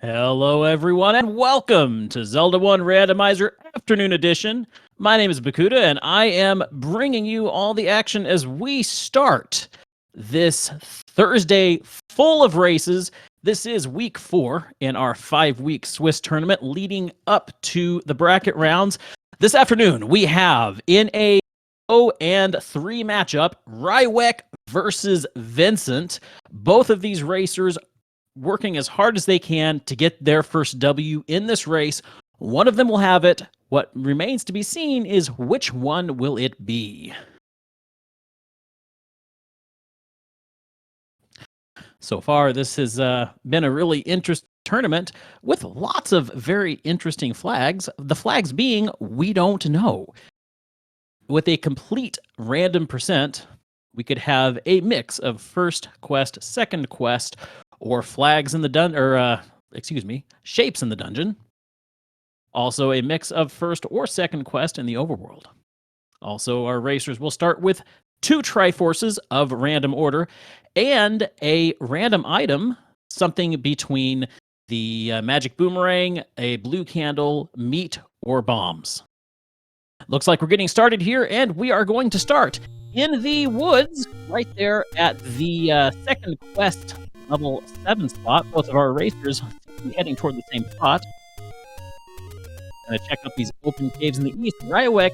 Hello, everyone, and welcome to Zelda 1 Randomizer Afternoon Edition. My name is Bakuda, and I am bringing you all the action as we start this Thursday full of races. This is week 4 in our 5-week Swiss tournament leading up to the bracket rounds. This afternoon, we have in a 0-3 matchup, Rywek versus Vincent. Both of these racers working as hard as they can to get their first W in this race. One of them will have it. What remains to be seen is which one will it be. So far, this has been a really interesting tournament with lots of very interesting flags. The flags being, we don't know. With a complete random percent, we could have a mix of first quest, second quest, or flags in the shapes in the dungeon. Also a mix of first or second quest in the overworld. Also, our racers will start with 2 Triforces of random order and a random item, something between the magic boomerang, a blue candle, meat, or bombs. Looks like we're getting started here, and we are going to start in the woods right there at the second quest level 7 spot. Both of our racers seem heading toward the same spot. Gonna check out these open caves in the east. Rywek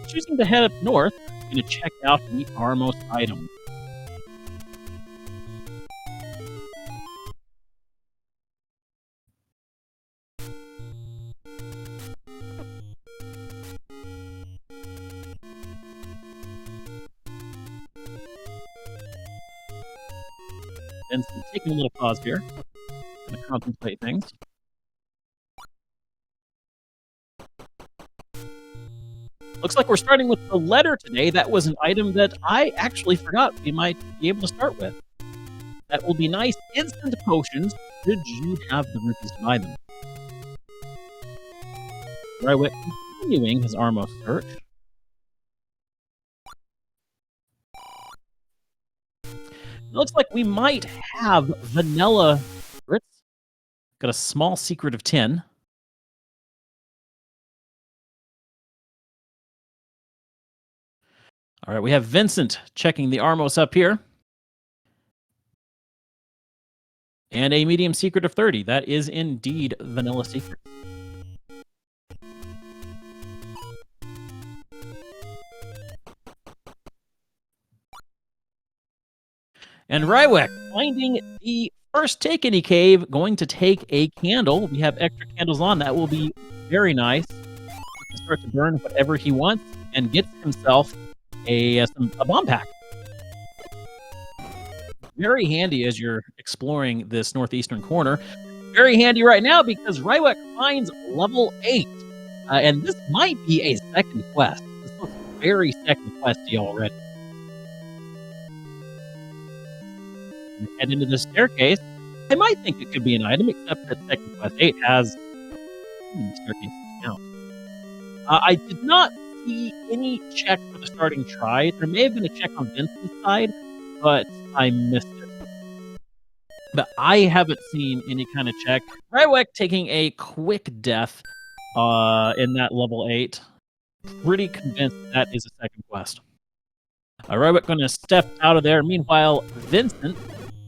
choosing to head up north. Gonna check out the Armos item. Vincent taking a little pause here. Gonna contemplate things. Looks like we're starting with the letter today. That was an item that I actually forgot we might be able to start with. That will be nice instant potions should you have the rupees to buy them. Rywek continuing his Armos search. It looks like we might have vanilla secrets. Got a small secret of 10. All right, we have Vincent checking the Armos up here. And a medium secret of 30. That is indeed vanilla secret. And Rywek finding the first Take Any Cave, going to take a candle. We have extra candles on. That will be very nice. He can start to burn whatever he wants and gets himself a bomb pack. Very handy as you're exploring this northeastern corner. Very handy right now because Rywek finds level 8. And this might be a second quest. This looks very second questy already. Head into the staircase. I might think it could be an item, except that Second Quest 8 has staircase count. I did not see any check for the starting try. There may have been a check on Vincent's side, but I missed it. But I haven't seen any kind of check. Rywek taking a quick death in that level 8. Pretty convinced that is a second quest. Rywek going to step out of there. Meanwhile, Vincent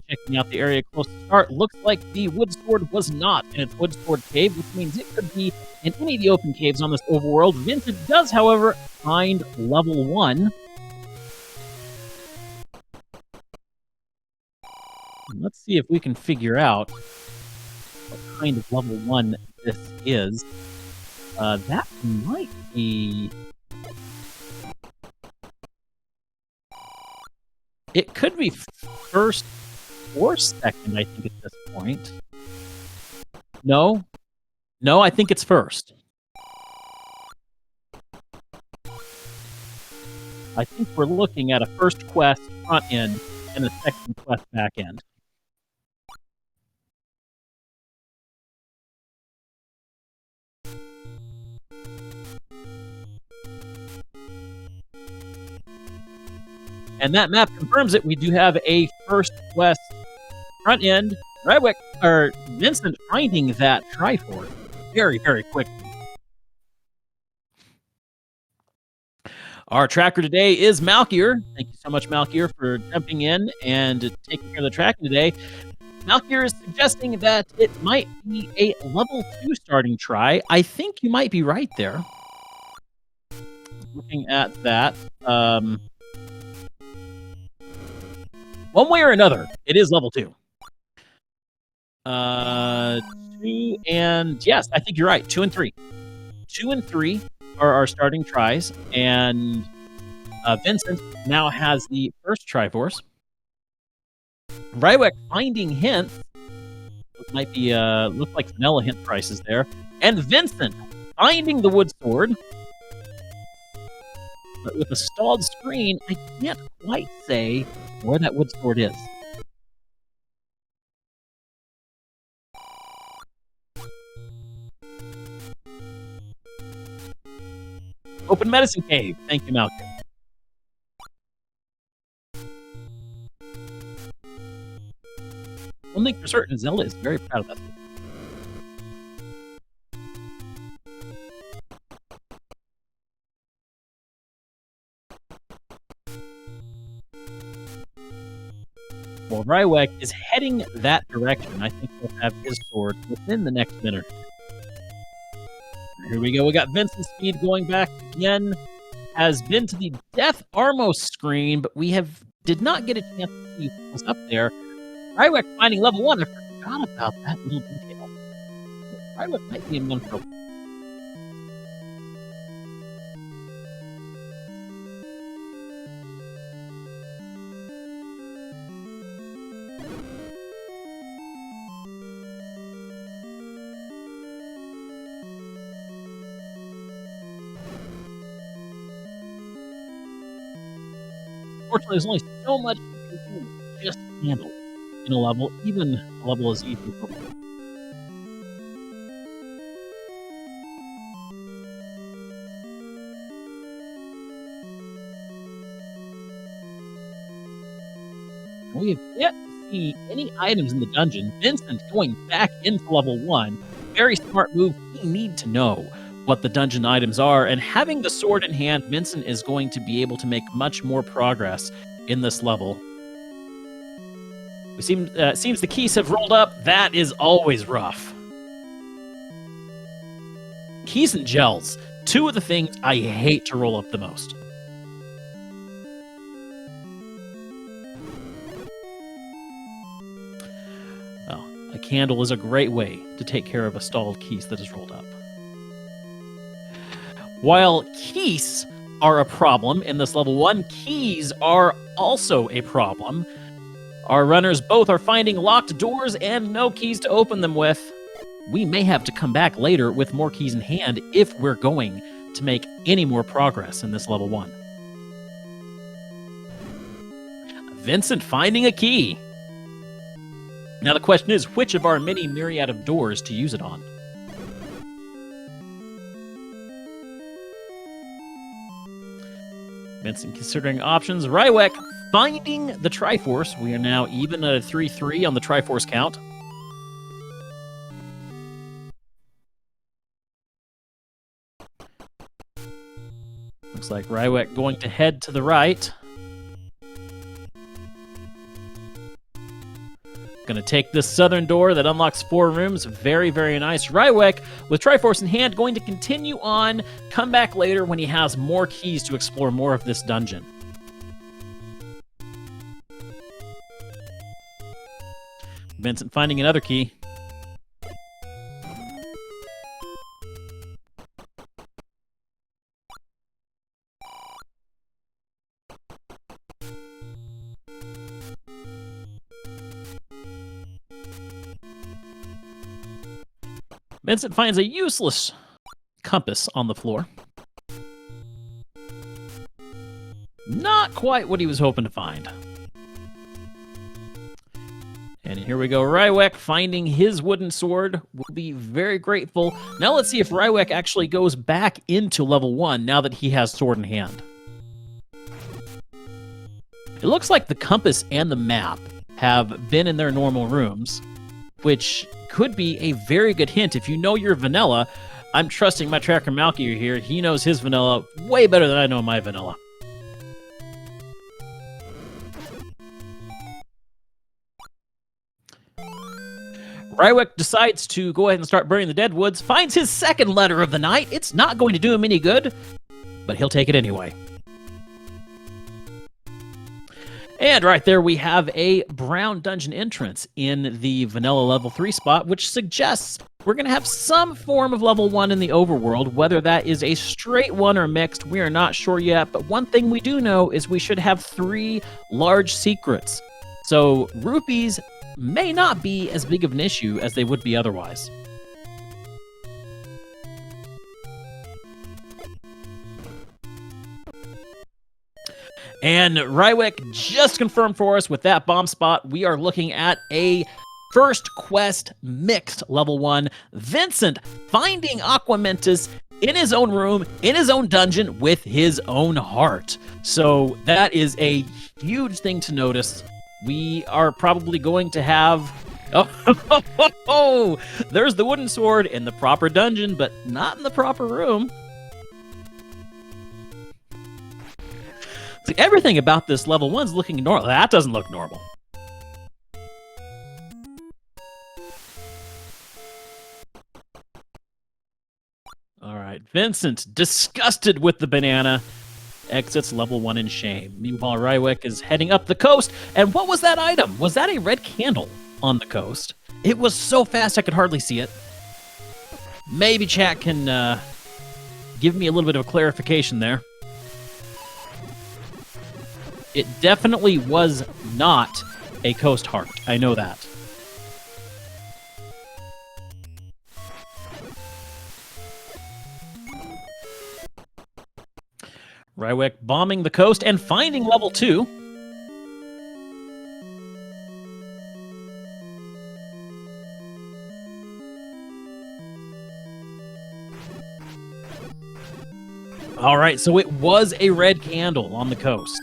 checking out the area close to start. Looks like the wood sword was not in its wood sword cave, which means it could be in any of the open caves on this overworld. Vincent does, however, find level 1. Let's see if we can figure out what kind of level 1 this is. That might be... It could be first or second, I think, at this point. No, I think it's first. I think we're looking at a first quest front end and a second quest back end. And that map confirms it. We do have a first quest front end Rywek, or Vincent finding that Triforce very, very quickly. Our tracker today is Malkier. Thank you so much, Malkier, for jumping in and taking care of the tracking today. Malkier is suggesting that it might be a level 2 starting try. I think you might be right there. Looking at that, one way or another, it is level 2. 2 and yes, I think you're right. 2 and 3. 2 and 3 are our starting tries, and Vincent now has the first Triforce. Rywek finding hints. Those might be look like vanilla hint prices there, and Vincent finding the wood sword. But with a stalled screen, I can't quite say where that wood sword is. Open Medicine Cave. Thank you, Malcolm. One thing for certain, Zelda is very proud of that. Well, Rywek is heading that direction. I think he'll have his sword within the next minute. Here we go. We got Vincent Speed going back again. Has been to the Death Armos screen, but we did not get a chance to see what was up there. Rywek finding level 1. I forgot about that little detail. Rywek might be in one for. Unfortunately, there's only so much you can just handle in a level, even a level as easy as this. We have yet to see any items in the dungeon. Vincent going back into level 1. Very smart move. We need to know what the dungeon items are, and having the sword in hand, Vincent is going to be able to make much more progress in this level. Seems the keys have rolled up. That is always rough. Keys and gels, two of the things I hate to roll up the most. Oh, a candle is a great way to take care of a stalled keys that is rolled up. While keys are a problem in this level 1, keys are also a problem. Our runners both are finding locked doors and no keys to open them with. We may have to come back later with more keys in hand if we're going to make any more progress in this level 1. Vincent finding a key. Now the question is, which of our many myriad of doors to use it on? Vincent considering options. Rywek finding the Triforce. We are now even at a 3-3 on the Triforce count. Looks like Rywek going to head to the right. Going to take this southern door that unlocks 4 rooms. Very, very nice. Rywek, with Triforce in hand, going to continue on. Come back later when he has more keys to explore more of this dungeon. Vincent finding another key. Vincent finds a useless compass on the floor. Not quite what he was hoping to find. And here we go. Rywek finding his wooden sword. Will be very grateful. Now let's see if Rywek actually goes back into level 1 now that he has sword in hand. It looks like the compass and the map have been in their normal rooms. which could be a very good hint. If you know your vanilla, I'm trusting my tracker Malky here. He knows his vanilla way better than I know my vanilla. Rywek decides to go ahead and start burning the deadwoods, finds his second letter of the night. It's not going to do him any good, but he'll take it anyway. And right there we have a brown dungeon entrance in the vanilla level 3 spot, which suggests we're going to have some form of level 1 in the overworld. Whether that is a straight one or mixed, we are not sure yet. But one thing we do know is we should have 3 large secrets. So rupees may not be as big of an issue as they would be otherwise. And Rywek just confirmed for us with that bomb spot, we are looking at a first quest mixed level 1. Vincent finding Aquamentus in his own room, in his own dungeon, with his own heart. So that is a huge thing to notice. We are probably going to have... Oh, there's the wooden sword in the proper dungeon, but not in the proper room. See, everything about this level 1's looking normal. That doesn't look normal. All right, Vincent, disgusted with the banana, exits level 1 in shame. Meanwhile, Rywek is heading up the coast. And what was that item? Was that a red candle on the coast? It was so fast I could hardly see it. Maybe chat can give me a little bit of a clarification there. It definitely was not a coast heart. I know that. Rywek bombing the coast and finding level 2. All right, so it was a red candle on the coast.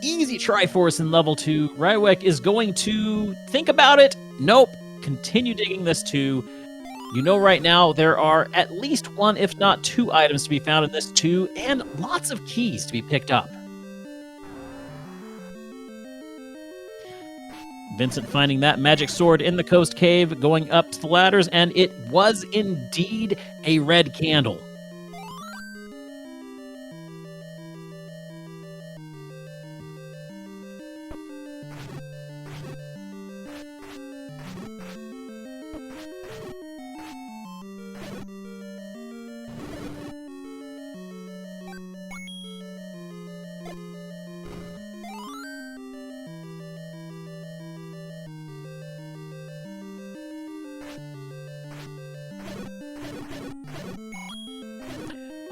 Easy Triforce in level 2. Rywek is going to think about it. Nope. Continue digging this too. You know right now there are at least 1, if not 2 items to be found in this too, and lots of keys to be picked up. Vincent finding that magic sword in the coast cave, going up to the ladders, and it was indeed a red candle.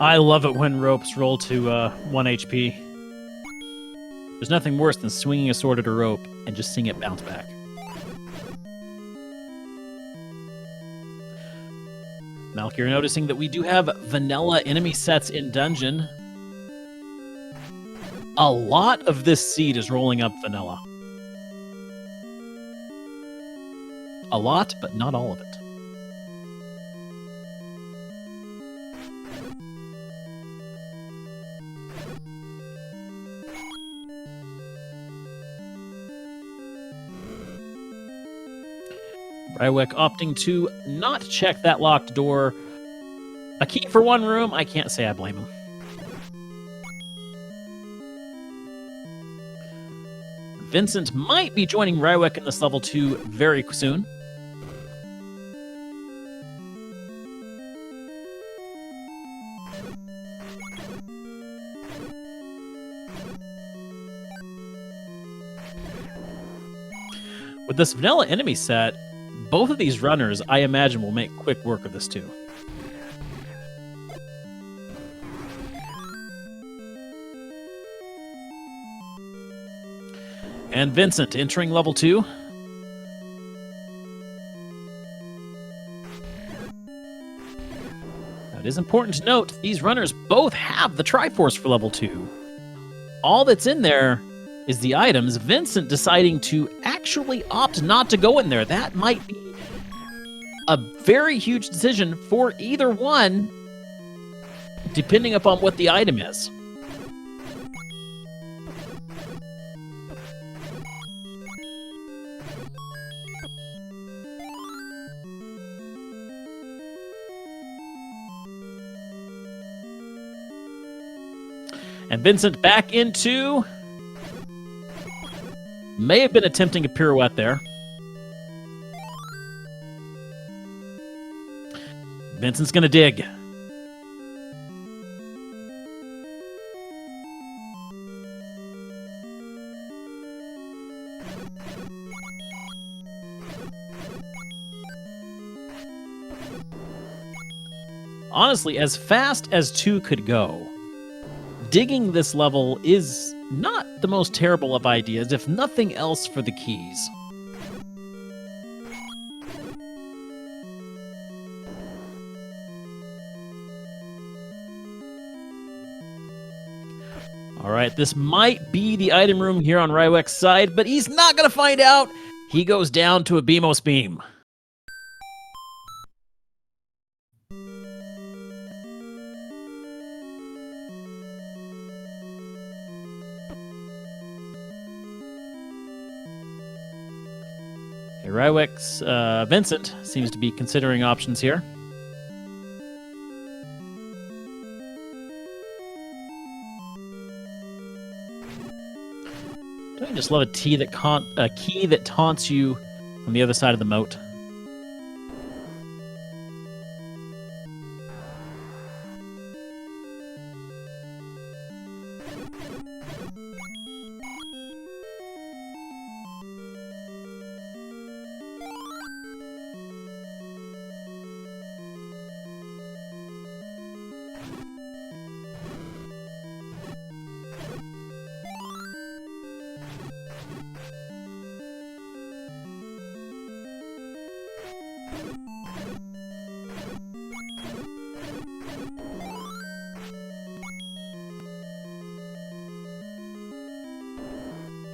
I love it when ropes roll to 1 HP. There's nothing worse than swinging a sword at a rope and just seeing it bounce back. Malky, you're noticing that we do have vanilla enemy sets in dungeon. A lot of this seed is rolling up vanilla. A lot, but not all of it. Rywek opting to not check that locked door. A key for 1 room, I can't say I blame him. Vincent might be joining Rywek in this level 2 very soon. With this vanilla enemy set, both of these runners, I imagine, will make quick work of this too. And Vincent entering level 2. Now, it is important to note these runners both have the Triforce for level 2. All that's in there is the items. Vincent deciding to actually opt not to go in there. That might be a very huge decision for either one, depending upon what the item is. And Vincent back into... May have been attempting a pirouette there. Vincent's gonna dig. Honestly, as fast as 2 could go, digging this level is not the most terrible of ideas, if nothing else for the keys. All right, this might be the item room here on Rywek's side, but he's not going to find out. He goes down to a Beamos beam. Rywek's Vincent seems to be considering options here. Don't you just love a key that taunts you from the other side of the moat?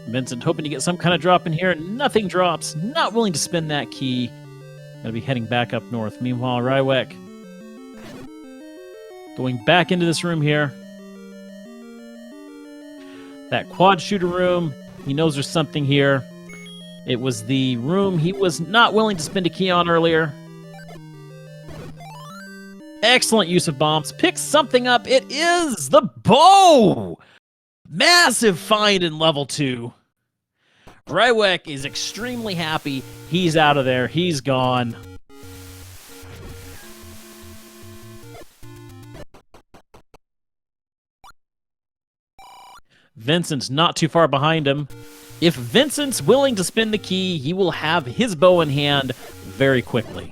Vincent hoping to get some kind of drop in here. Nothing drops. Not willing to spin that key. Gonna be heading back up north. Meanwhile, Rywek going back into this room here. That quad shooter room. He knows there's something here. It was the room he was not willing to spend a key on earlier. Excellent use of bombs. Picks something up. It is the bow! Massive find in level 2. Rywek is extremely happy. He's out of there. He's gone. Vincent's not too far behind him. If Vincent's willing to spin the key, he will have his bow in hand very quickly.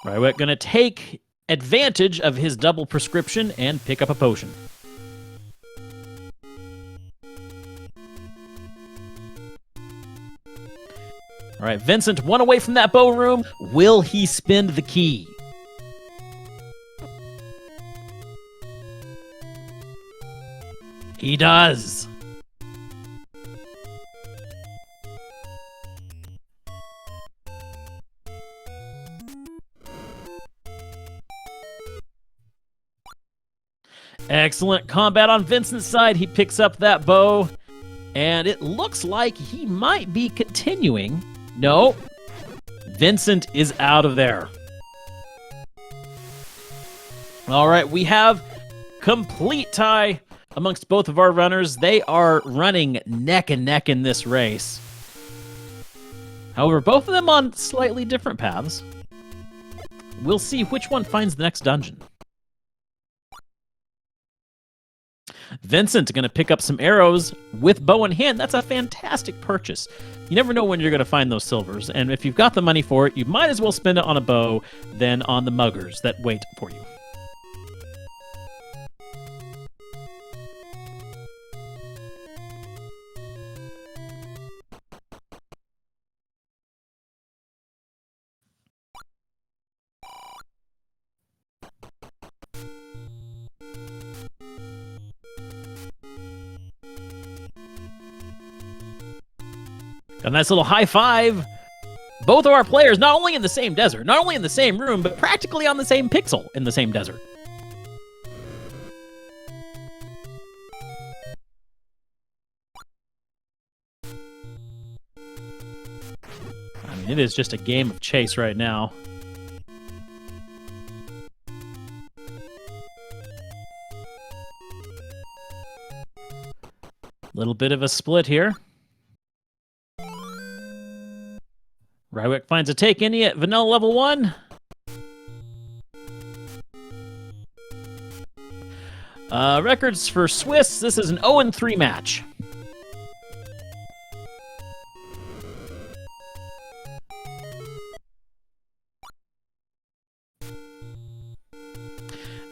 Rywek gonna take advantage of his double prescription and pick up a potion. All right, Vincent, one away from that bow room. Will he spin the key? He does. Excellent combat on Vincent's side. He picks up that bow, and it looks like he might be continuing. No, Vincent is out of there. All right, we have complete tie amongst both of our runners. They are running neck and neck in this race. However, both of them on slightly different paths. We'll see which one finds the next dungeon. Vincent going to pick up some arrows with bow in hand. That's a fantastic purchase. You never know when you're going to find those silvers, and if you've got the money for it, you might as well spend it on a bow than on the muggers that wait for you. A nice little high five. Both of our players not only in the same desert, not only in the same room, but practically on the same pixel in the same desert. I mean, it is just a game of chase right now. Little bit of a split here. Rywek finds a take any at vanilla level 1. Records for Swiss. This is an 0-3 match.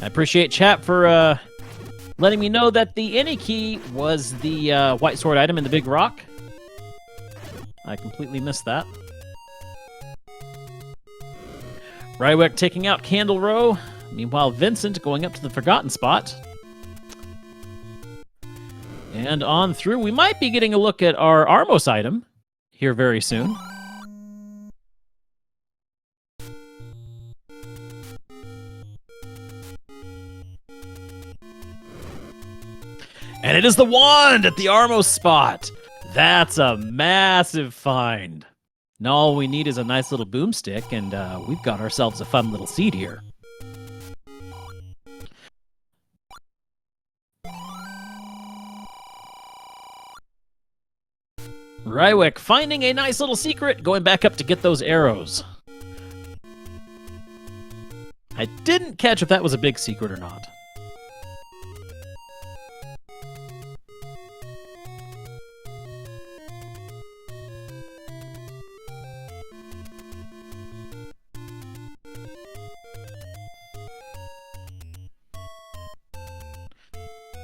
I appreciate chat for letting me know that the any key was the white sword item in the big rock. I completely missed that. Rywek taking out Candle Row. Meanwhile, Vincent going up to the forgotten spot. And on through, we might be getting a look at our Armos item here very soon. And it is the wand at the Armos spot. That's a massive find. Now all we need is a nice little boomstick, and we've got ourselves a fun little seed here. Rywek finding a nice little secret, going back up to get those arrows. I didn't catch if that was a big secret or not.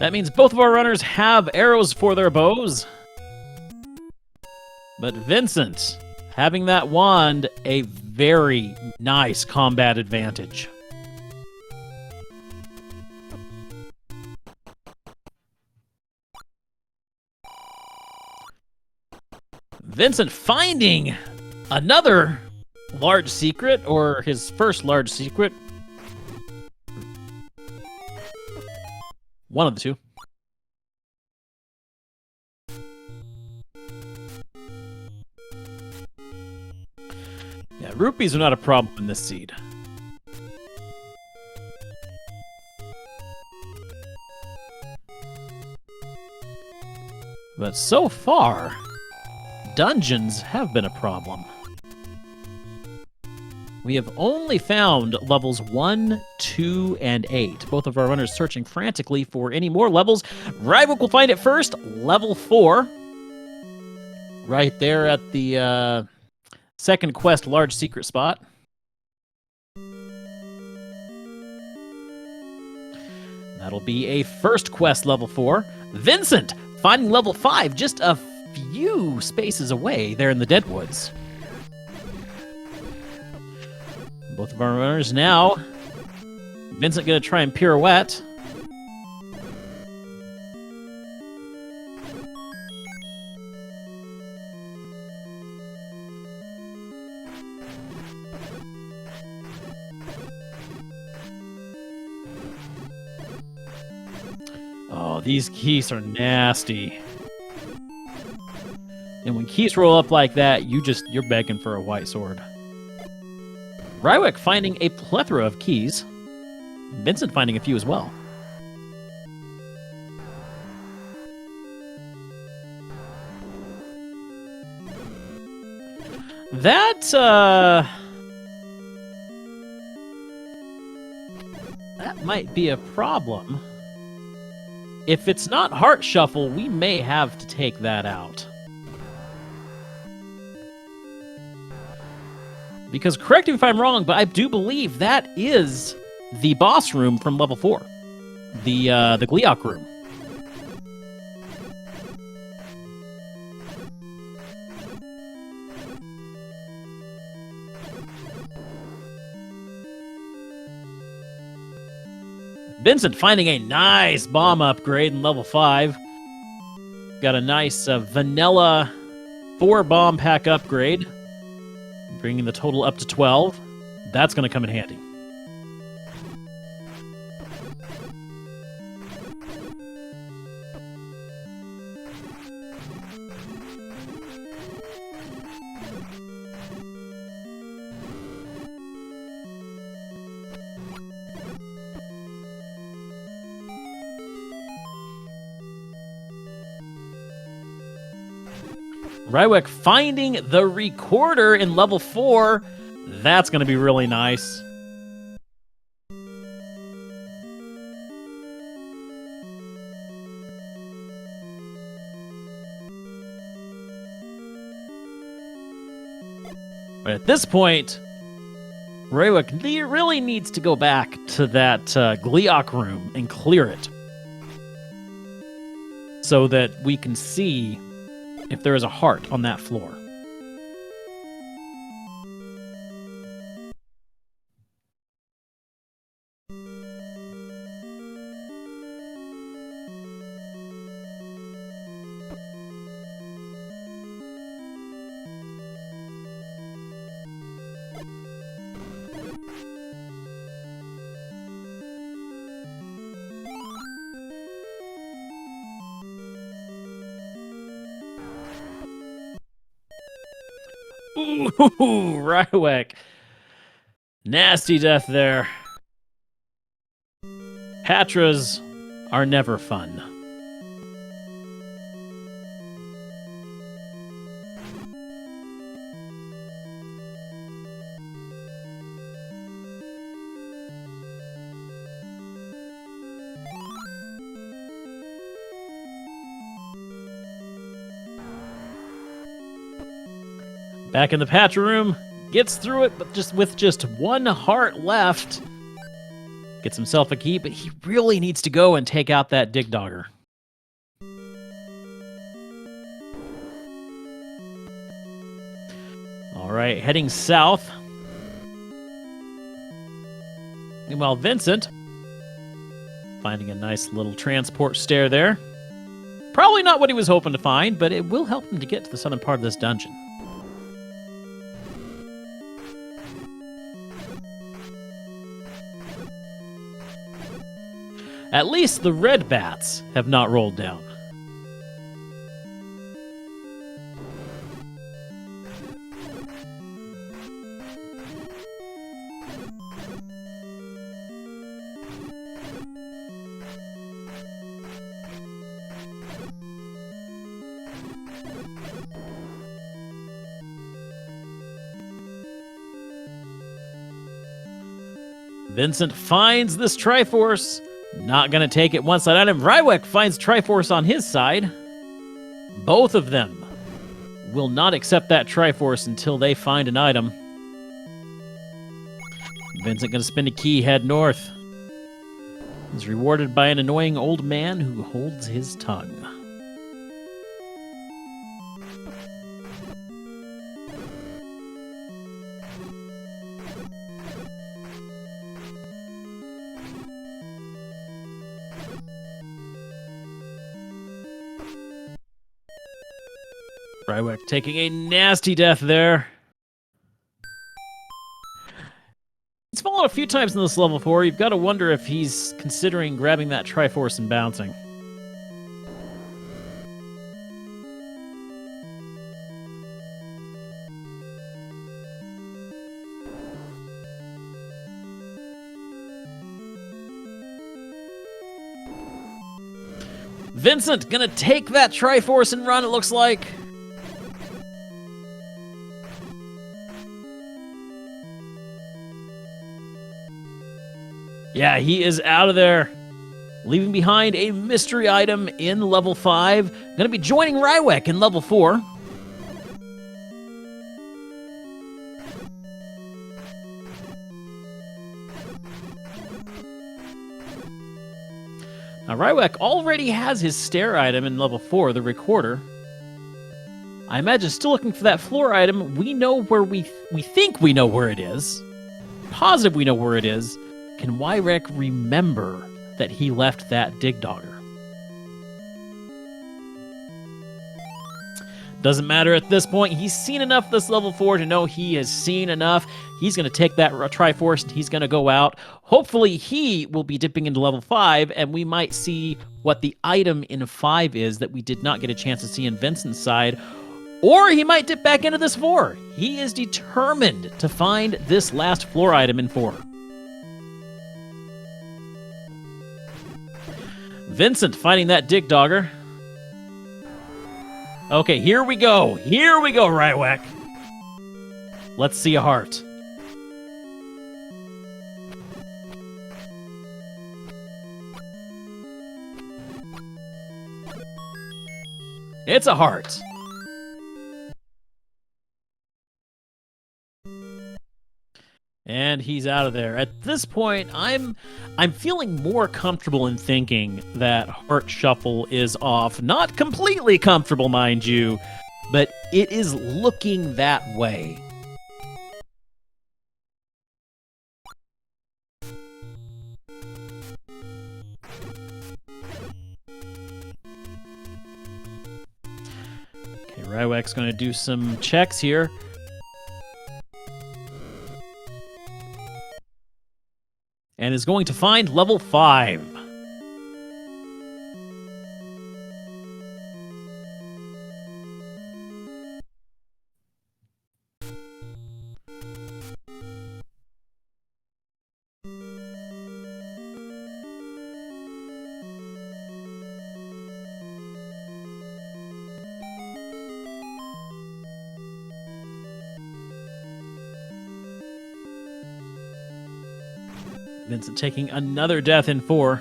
That means both of our runners have arrows for their bows. But Vincent, having that wand, a very nice combat advantage. Vincent finding another large secret, or his first large secret. One of the two. Yeah, rupees are not a problem in this seed. But so far, dungeons have been a problem. We have only found levels 1, 2, and 8. Both of our runners searching frantically for any more levels. Rywek will find it first, level 4. Right there at the second quest large secret spot. That'll be a first quest level 4. Vincent finding level 5 just a few spaces away there in the Deadwoods. Both of our runners now. Vincent gonna try and pirouette. Oh, these keys are nasty. And when keys roll up like that, you're begging for a white sword. Rywek finding a plethora of keys. Vincent finding a few as well. That might be a problem. If it's not Heart Shuffle, we may have to take that out. Because, correct me if I'm wrong, but I do believe that is the boss room from level 4. The Gleeok room. Vincent finding a nice bomb upgrade in level 5. Got a nice vanilla 4 bomb pack upgrade, bringing the total up to 12. That's going to come in handy. Rywek finding the recorder in level 4. That's going to be really nice. But at this point, Rywek really needs to go back to that Gliok room and clear it, so that we can see if there is a heart on that floor. Ooh, Rywek. Nasty death there. Hatras are never fun. Back in the patch room, gets through it, but with just 1 heart left. Gets himself a key, but he really needs to go and take out that Dig Dogger. All right, heading south. Meanwhile, Vincent, finding a nice little transport stair there. Probably not what he was hoping to find, but it will help him to get to the southern part of this dungeon. At least the red bats have not rolled down. Vincent finds this Triforce. Not going to take it one side item. Rywek finds Triforce on his side. Both of them will not accept that Triforce until they find an item. Vincent going to spin a key, head north. He's rewarded by an annoying old man who holds his tongue. Rywek taking a nasty death there. He's fallen a few times in this level 4. You've got to wonder if he's considering grabbing that Triforce and bouncing. Vincent gonna take that Triforce and run, it looks like. Yeah, he is out of there, leaving behind a mystery item in level 5. Going to be joining Rywek in level 4. Now, Rywek already has his stair item in level 4, the recorder. I imagine still looking for that floor item. We know where we think we know where it is. Positive we know where it is. Can Rywek remember that he left that Dig Dogger? Doesn't matter at this point. He's seen enough this level 4 to know he has seen enough. He's going to take that Triforce and he's going to go out. Hopefully he will be dipping into level 5 and we might see what the item in 5 is that we did not get a chance to see in Vincent's side. Or he might dip back into this 4. He is determined to find this last floor item in 4. Vincent fighting that Dig Dogger. Okay, here we go. Here we go, Rywek. Let's see a heart. It's a heart. And he's out of there. At this point, I'm feeling more comfortable in thinking that Heart Shuffle is off. Not completely comfortable, mind you, but it is looking that way. Okay, Rywek's going to do some checks here. And is going to find level 5. Vincent taking another death in 4.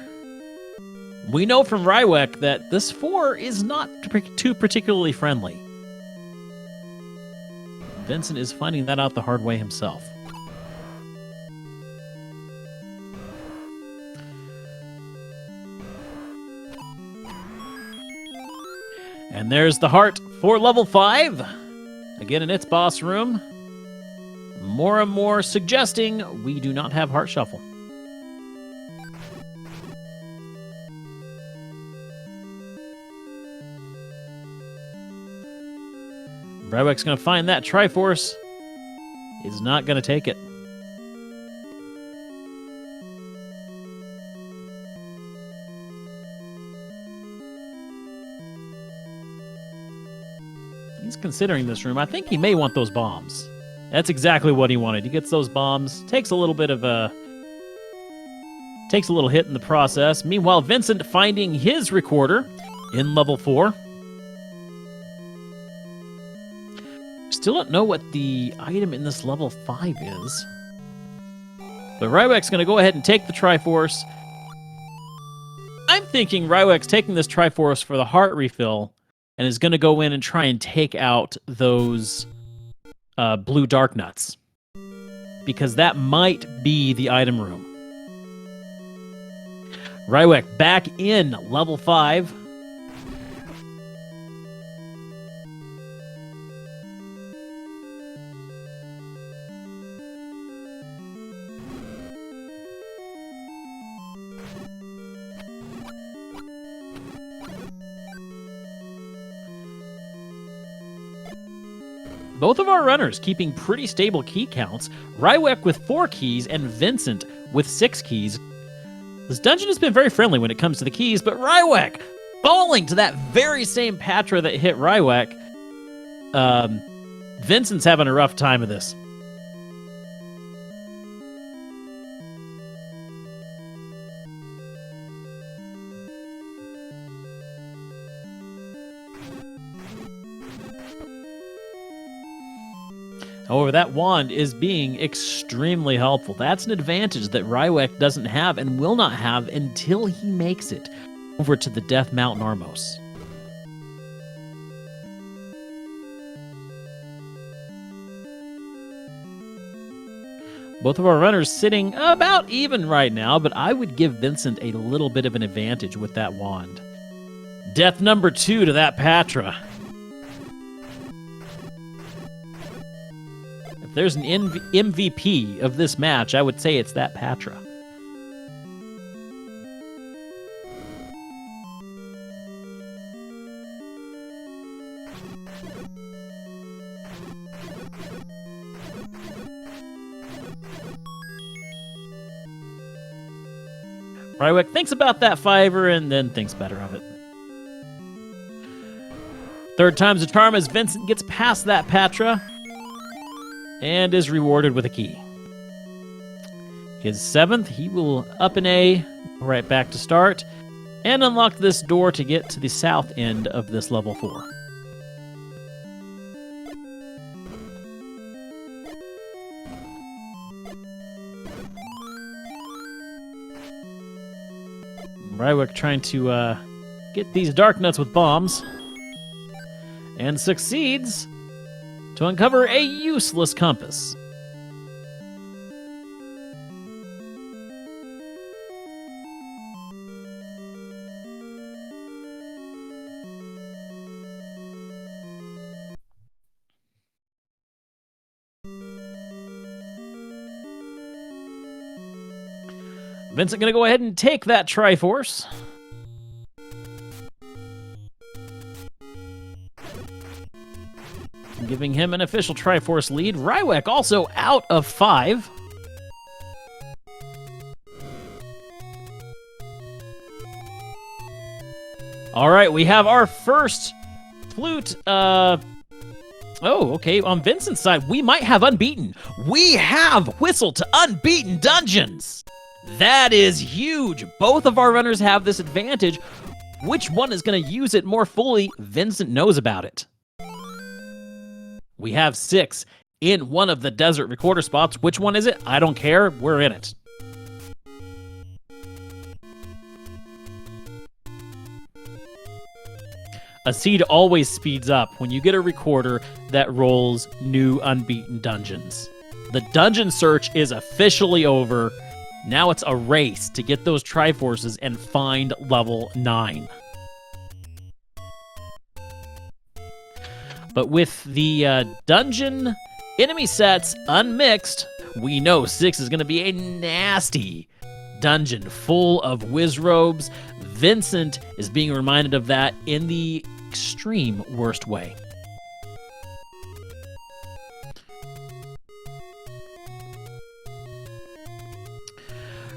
We know from Rywek that this 4 is not too particularly friendly. Vincent is finding that out the hard way himself. And there's the heart for level 5. Again in its boss room. More and more suggesting we do not have Heart Shuffle. Rywek's going to find that Triforce. He's not going to take it. He's considering this room. I think he may want those bombs. That's exactly what he wanted. He gets those bombs. Takes a little bit of a... Takes a little hit in the process. Meanwhile, Vincent finding his recorder in level 4. Still don't know what the item in this level 5 is. But Rywek's going to go ahead and take the Triforce. I'm thinking Rywek's taking this Triforce for the heart refill and is going to go in and try and take out those blue dark nuts. Because that might be the item room. Rywek back in level 5. Both of our runners keeping pretty stable key counts. Rywek with 4 keys and Vincent with 6 keys. This dungeon has been very friendly when it comes to the keys, but Rywek falling to that very same Patra that hit Rywek. Vincent's having a rough time of this. However, that wand is being extremely helpful. That's an advantage that Rywek doesn't have and will not have until he makes it over to the Death Mountain Armos. Both of our runners sitting about even right now, but I would give Vincent a little bit of an advantage with that wand. Death number 2 to that Patra. If there's an MVP of this match, I would say it's that Patra. Rywek thinks about that fiver and then thinks better of it. Third time's a charm as Vincent gets past that Patra and is rewarded with a key. His 7th, he will up an A, right back to start, and unlock this door to get to the south end of this level 4. Rywek trying to get these dark nuts with bombs, and succeeds to uncover a useless compass. Vincent going to go ahead and take that Triforce. Giving him an official Triforce lead. Rywek also out of 5. All right, we have our first flute. Oh, okay. On Vincent's side, we might have unbeaten. We have Whistle to unbeaten dungeons. That is huge. Both of our runners have this advantage. Which one is going to use it more fully? Vincent knows about it. We have 6 in one of the desert recorder spots. Which one is it? I don't care. We're in it. A seed always speeds up when you get a recorder that rolls new unbeaten dungeons. The dungeon search is officially over. Now it's a race to get those Triforces and find level 9. But with the dungeon enemy sets unmixed, we know 6 is going to be a nasty dungeon full of whiz robes. Vincent is being reminded of that in the extreme worst way.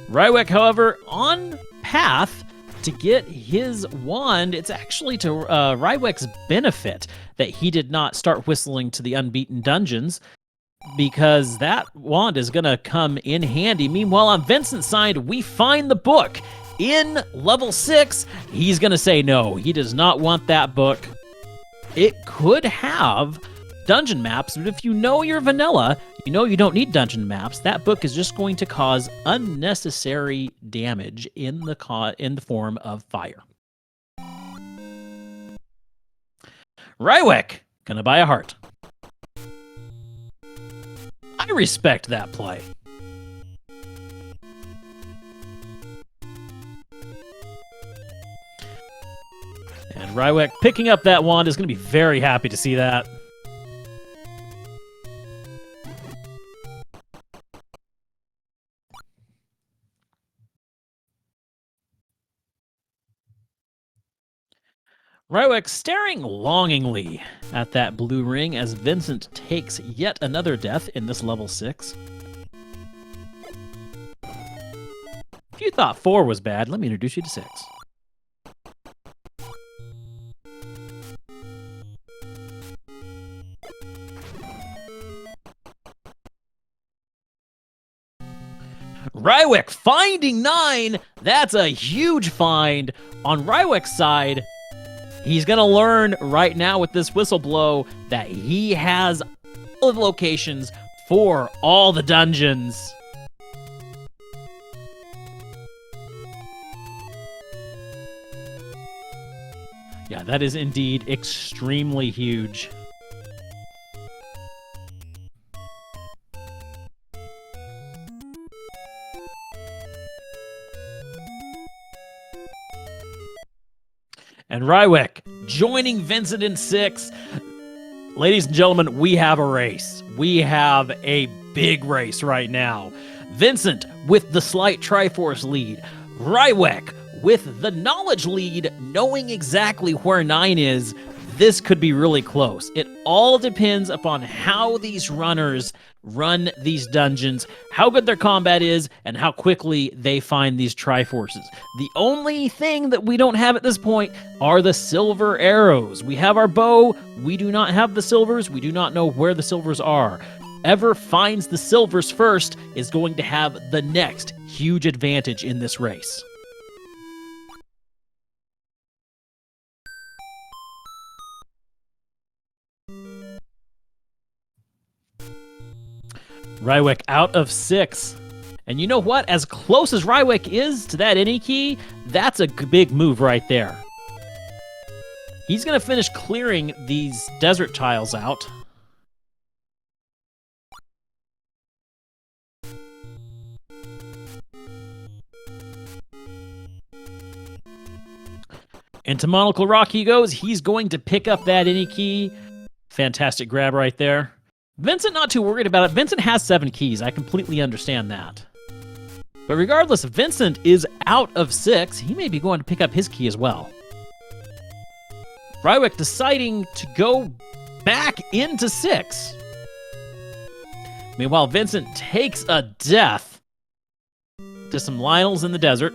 Rywek, however, on path to get his wand. It's actually to Rywek's benefit that he did not start whistling to the unbeaten dungeons, because that wand is going to come in handy. Meanwhile, on Vincent's side, we find the book. In level 6, he's going to say no. He does not want that book. It could have dungeon maps, but if you know your vanilla, you know you don't need dungeon maps. That book is just going to cause unnecessary damage in the form of fire. Rywek, gonna buy a heart. I respect that play. And Rywek picking up that wand is going to be very happy to see that. Rywek staring longingly at that blue ring as Vincent takes yet another death in this level 6. If you thought 4 was bad, let me introduce you to 6. Rywek finding 9. That's a huge find. On Rywek's side, he's going to learn right now with this whistle blow that he has all the locations for all the dungeons. Yeah, that is indeed extremely huge. And Rywek joining Vincent in 6. Ladies and gentlemen, we have a race. We have a big race right now. Vincent with the slight Triforce lead. Rywek with the knowledge lead, knowing exactly where 9 is. this could be really close. It all depends upon how these runners run these dungeons, how good their combat is, and how quickly they find these Triforces. The only thing that we don't have at this point are the silver arrows. We have our bow, we do not have the silvers, we do not know where the silvers are. Whoever finds the silvers first is going to have the next huge advantage in this race. Rywek out of 6. And you know what? As close as Rywek is to that any key, that's a big move right there. He's going to finish clearing these desert tiles out. Into Monocle Rock he goes. He's going to pick up that any key. Fantastic grab right there. Vincent, not too worried about it. Vincent has 7 keys. I completely understand that. But regardless, Vincent is out of 6. He may be going to pick up his key as well. Rywek deciding to go back into 6. Meanwhile, Vincent takes a death to some Lionels in the desert.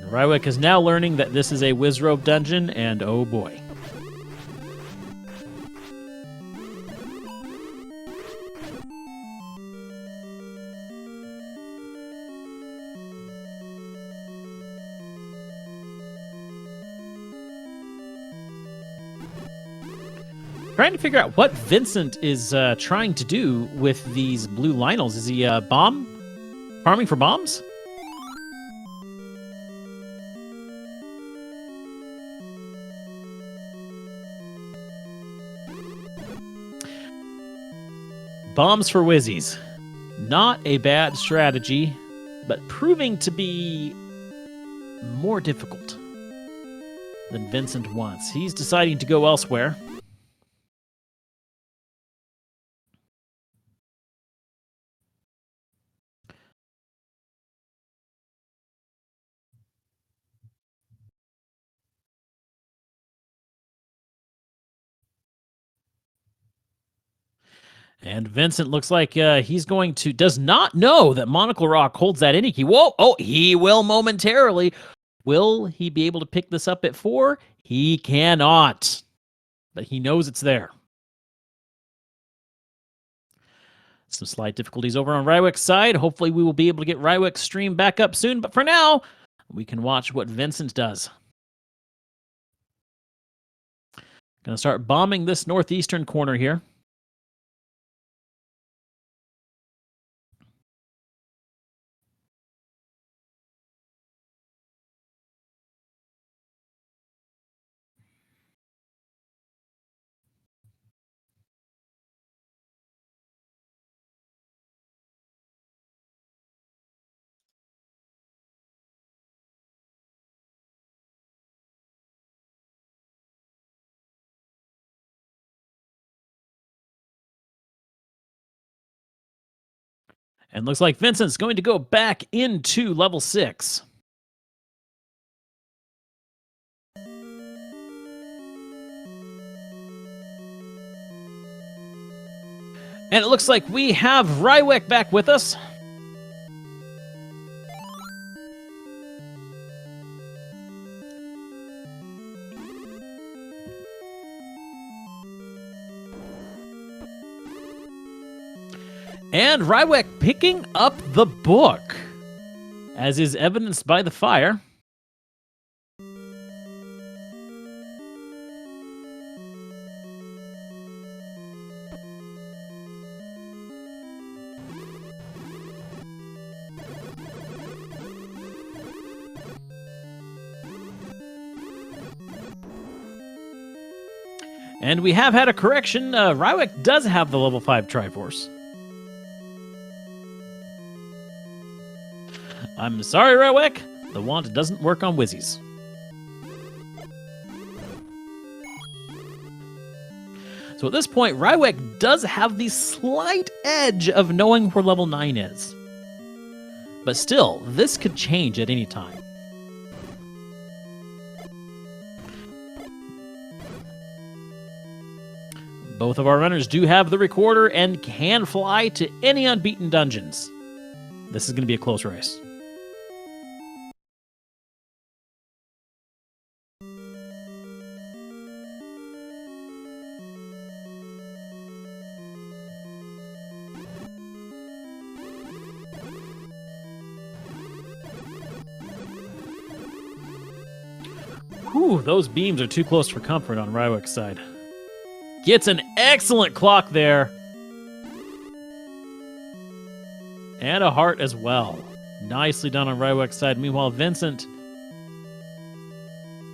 Rywek is now learning that this is a Wizrobe dungeon, and oh boy. Trying to figure out what Vincent is trying to do with these blue Lionels. Is he farming for bombs? Bombs for Wizzies. Not a bad strategy, but proving to be more difficult than Vincent wants. He's deciding to go elsewhere. And Vincent looks like he's going to, does not know that Monocle Rock holds that any key. Whoa, oh, he will momentarily. Will he be able to pick this up at 4? He cannot. But he knows it's there. Some slight difficulties over on Rywek's side. Hopefully we will be able to get Rywek's stream back up soon. But for now, we can watch what Vincent does. Going to start bombing this northeastern corner here. And looks like Vincent's going to go back into level 6. And it looks like we have Rywek back with us. And Rywek picking up the book, as is evidenced by the fire. And we have had a correction. Rywek does have the level 5 Triforce. I'm sorry, Rywek. The wand doesn't work on Wizzies. So at this point, Rywek does have the slight edge of knowing where level 9 is. But still, this could change at any time. Both of our runners do have the recorder and can fly to any unbeaten dungeons. This is going to be a close race. Whew, those beams are too close for comfort on Rywek's side. Gets an excellent clock there. And a heart as well. Nicely done on Rywek's side. Meanwhile, Vincent,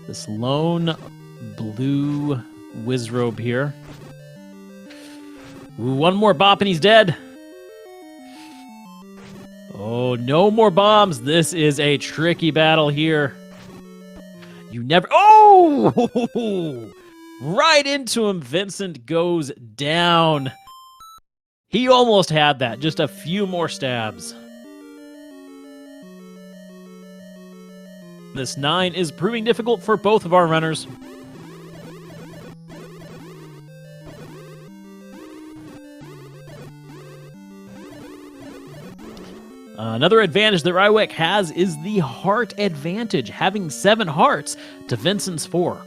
this lone blue Wizrobe here. Ooh, one more bop and he's dead. Oh, no more bombs. This is a tricky battle here. You never... Oh! Right into him. Vincent goes down. He almost had that. Just a few more stabs. This 9 is proving difficult for both of our runners. Another advantage that Rywek has is the heart advantage, having 7 hearts to Vincent's 4.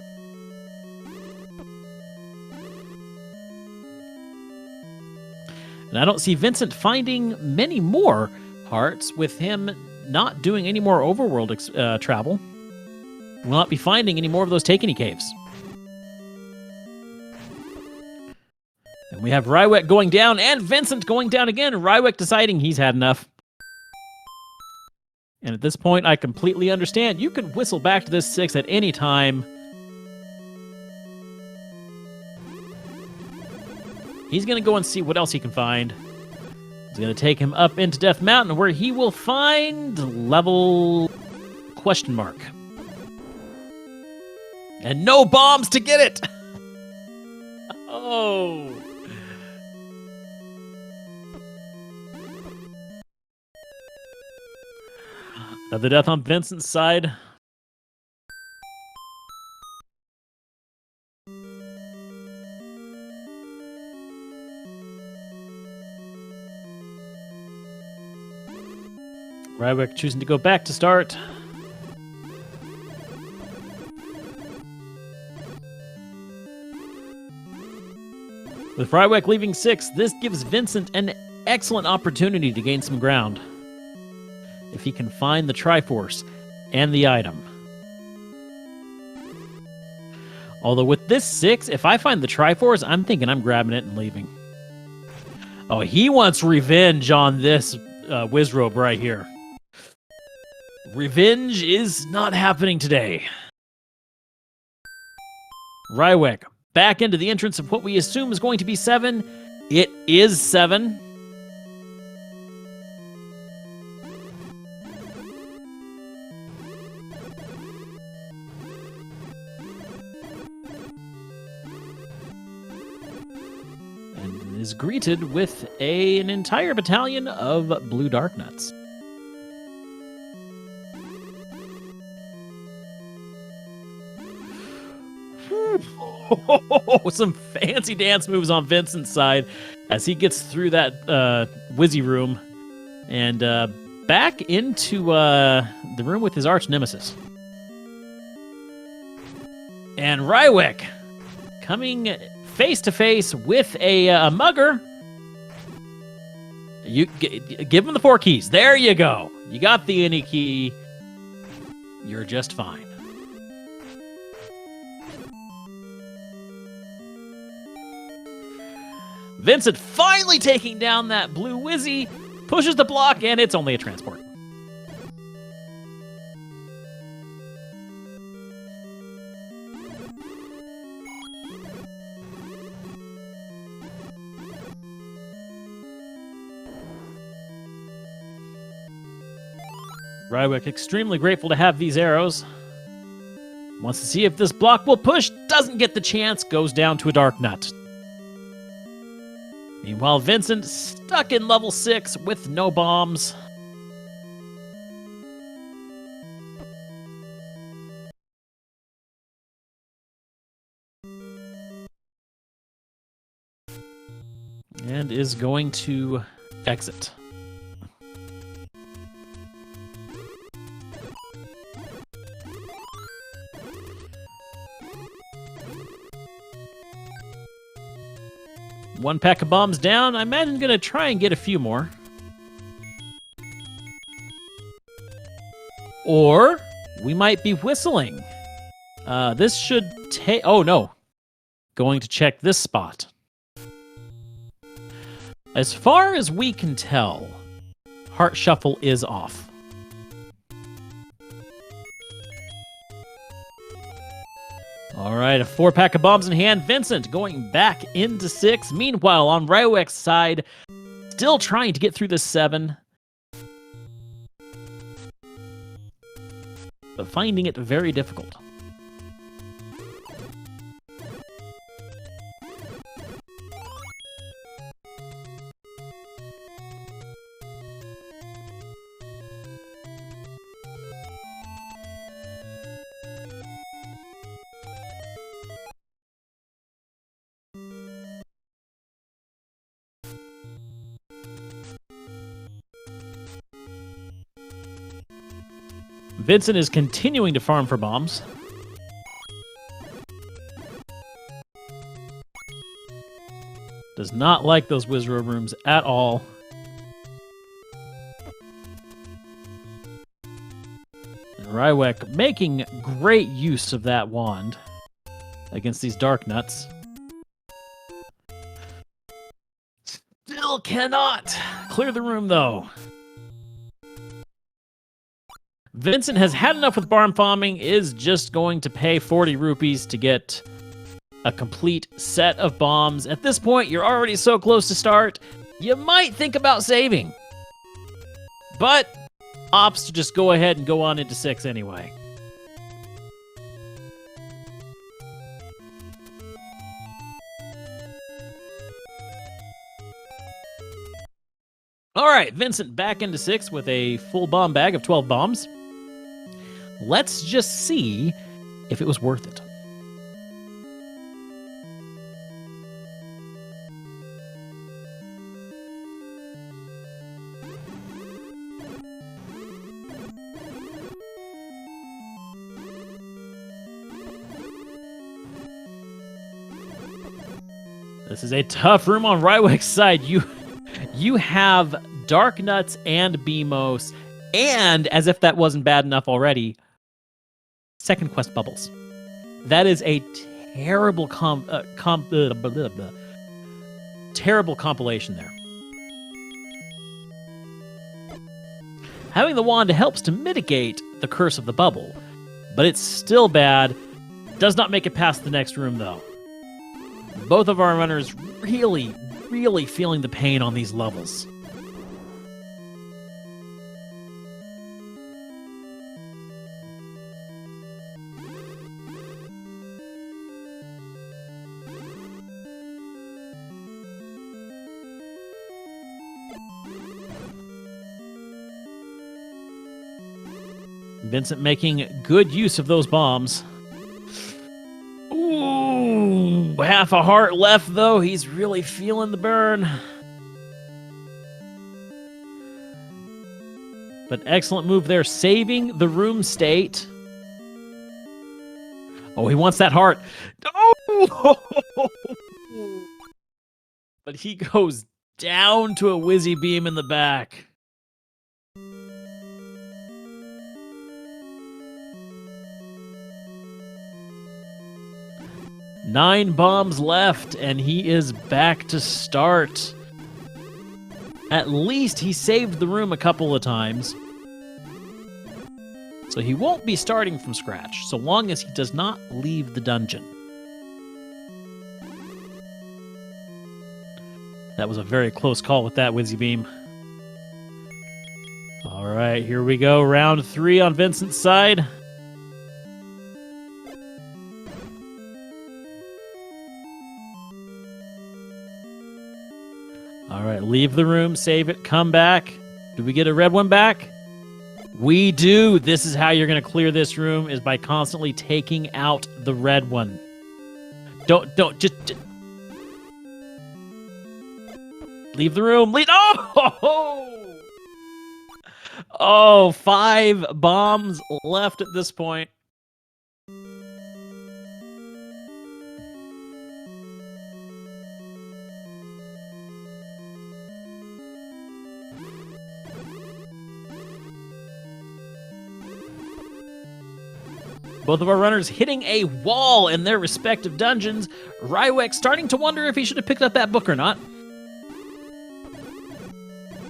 And I don't see Vincent finding many more hearts with him not doing any more overworld travel. Will not be finding any more of those Take-Any caves. And we have Rywek going down and Vincent going down again. Rywek deciding he's had enough. And at this point, I completely understand. You can whistle back to this 6 at any time. He's going to go and see what else he can find. He's going to take him up into Death Mountain, where he will find level question mark. And no bombs to get it! Oh! Another death on Vincent's side. Rywek choosing to go back to start. With Rywek leaving 6, this gives Vincent an excellent opportunity to gain some ground. If he can find the Triforce and the item. Although with this 6, if I find the Triforce, I'm thinking I'm grabbing it and leaving. Oh, he wants revenge on this Wizrobe right here. Revenge is not happening today. Rywek back into the entrance of what we assume is going to be 7. It is 7. And is greeted with an entire battalion of blue Darknuts. Some fancy dance moves on Vincent's side as he gets through that Wizzy room and back into the room with his arch nemesis. And Rywek coming face to face with a mugger. You give him the 4 keys. There you go. You got the any key. You're just fine. Vincent finally taking down that blue Wizzy, pushes the block, and it's only a transport. Rywek extremely grateful to have these arrows. Wants to see if this block will push, doesn't get the chance, goes down to a Dark Nut. Meanwhile, Vincent stuck in level 6 with no bombs. And is going to exit. One pack of bombs down. I imagine going to try and get a few more. Or we might be whistling. This should take... Oh, no. Going to check this spot. As far as we can tell, Heart Shuffle is off. All right, a 4-pack of bombs in hand. Vincent going back into 6. Meanwhile, on Rywek's side, still trying to get through the 7. But finding it very difficult. Vincent is continuing to farm for bombs. Does not like those Wizard rooms at all. And Rywek making great use of that wand against these Dark Nuts. Still cannot clear the room, though. Vincent has had enough with bomb farming, is just going to pay 40 rupees to get a complete set of bombs. At this point, you're already so close to start, you might think about saving. But opts to just go ahead and go on into 6 anyway. All right, Vincent back into 6 with a full bomb bag of 12 bombs. Let's just see if it was worth it. This is a tough room on Rywek's side. You have Dark Nuts and Beamos, and as if that wasn't bad enough already, Second Quest Bubbles. That is a terrible terrible compilation there. Having the wand helps to mitigate the curse of the bubble, but it's still bad. Does not make it past the next room, though. Both of our runners really, really feeling the pain on these levels. Vincent making good use of those bombs. Ooh, half a heart left, though. He's really feeling the burn. But excellent move there, saving the room state. Oh, he wants that heart. Oh! But he goes down to a Wizzy Beam in the back. Nine bombs left, and he is back to start. At least he saved the room a couple of times. So he won't be starting from scratch, so long as he does not leave the dungeon. That was a very close call with that Wizzy Beam. All right, here we go. Round 3 on Vincent's side. All right, leave the room, save it, come back. Do we get a red one back? We do. This is how you're going to clear this room, is by constantly taking out the red one. Don't, just... Leave the room. Leave. Oh! Oh, 5 bombs left at this point. Both of our runners hitting a wall in their respective dungeons. Rywek starting to wonder if he should have picked up that book or not.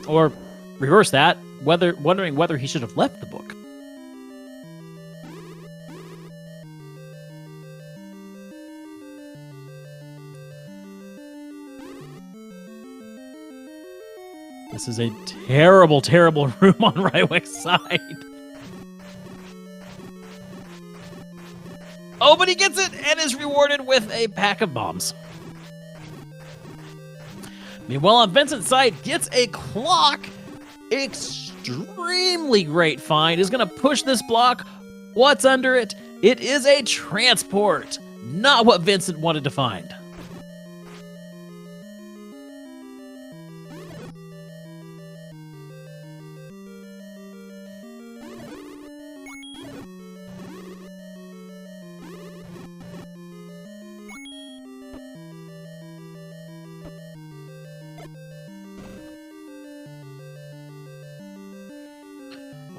Or reverse that, wondering whether he should have left the book. This is a terrible, terrible room on Rywek's side. Oh, but he gets it and is rewarded with a pack of bombs. Meanwhile, on Vincent's side, gets a clock. Extremely great find. Is going to push this block. What's under it? It is a transport. Not what Vincent wanted to find.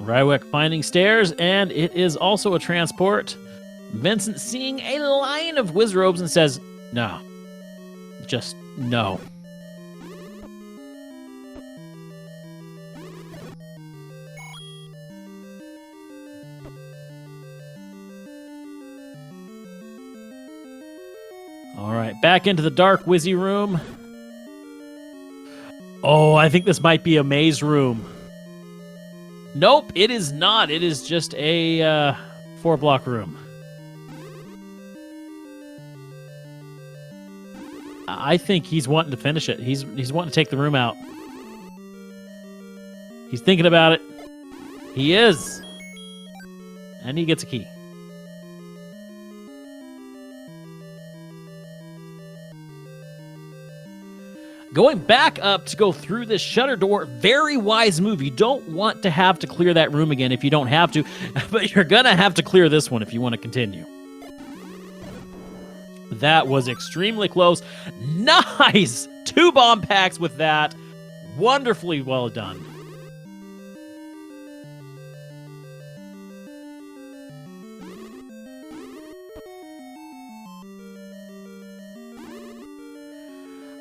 Rywek finding stairs, and it is also a transport. Vincent seeing a line of wizrobes and says, no. Just no. All right, back into the dark wizzy room. Oh, I think this might be a maze room. Nope, it is not. It is just a 4-block room. I think he's wanting to finish it. He's wanting to take the room out. He's thinking about it. He is. And he gets a key. Going back up to go through this shutter door, very wise move. You don't want to have to clear that room again if you don't have to, but you're going to have to clear this one if you want to continue. That was extremely close. Nice! 2 bomb packs with that. Wonderfully well done.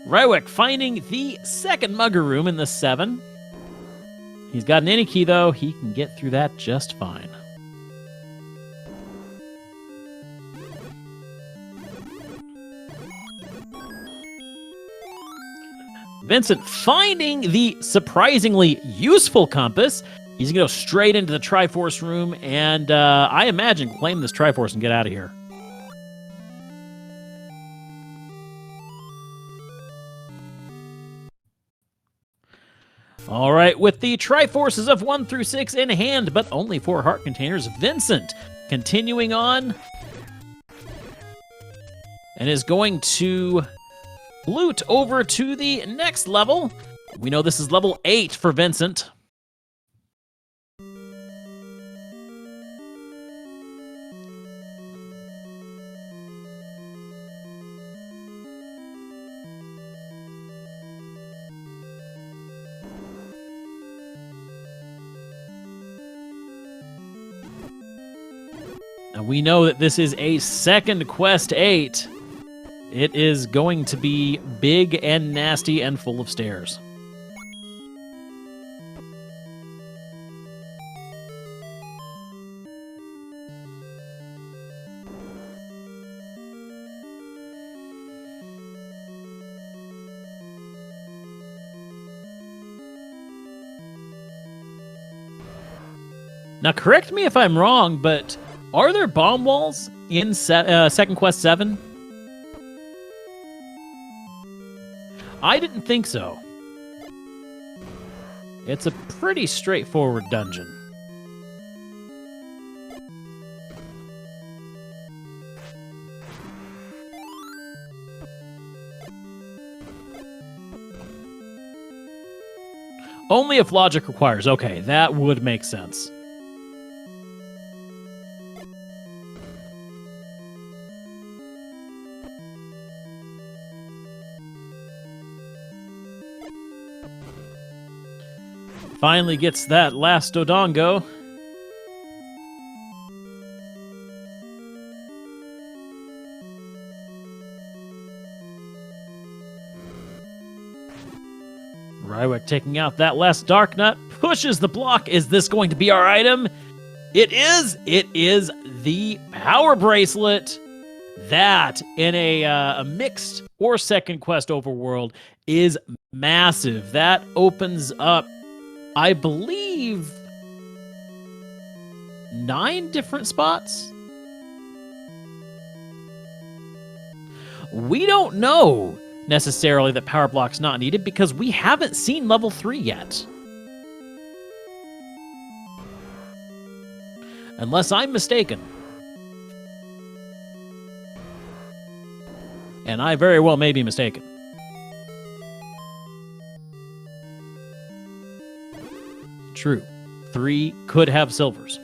Rywek finding the second mugger room in the 7. He's got an any key, though. He can get through that just fine. Vincent finding the surprisingly useful compass. He's going to go straight into the Triforce room and, I imagine, claim this Triforce and get out of here. All right, with the Triforces of 1 through 6 in hand, but only 4 heart containers, Vincent continuing on and is going to loot over to the next level. We know this is level 8 for Vincent. Now we know that this is a second Quest 8. It is going to be big and nasty and full of stairs. Now correct me if I'm wrong, but are there bomb walls in Second Quest 7? I didn't think so. It's a pretty straightforward dungeon. Only if logic requires. Okay, that would make sense. Finally gets that last Dodongo. Rywek taking out that last Dark Nut, pushes the block. Is this going to be our item? It is! It is the Power Bracelet. That, in a mixed or second quest overworld, is massive. That opens up, I believe, 9 different spots? We don't know necessarily that Power Block's not needed because we haven't seen level 3 yet. Unless I'm mistaken. And I very well may be mistaken. True. 3 could have silvers.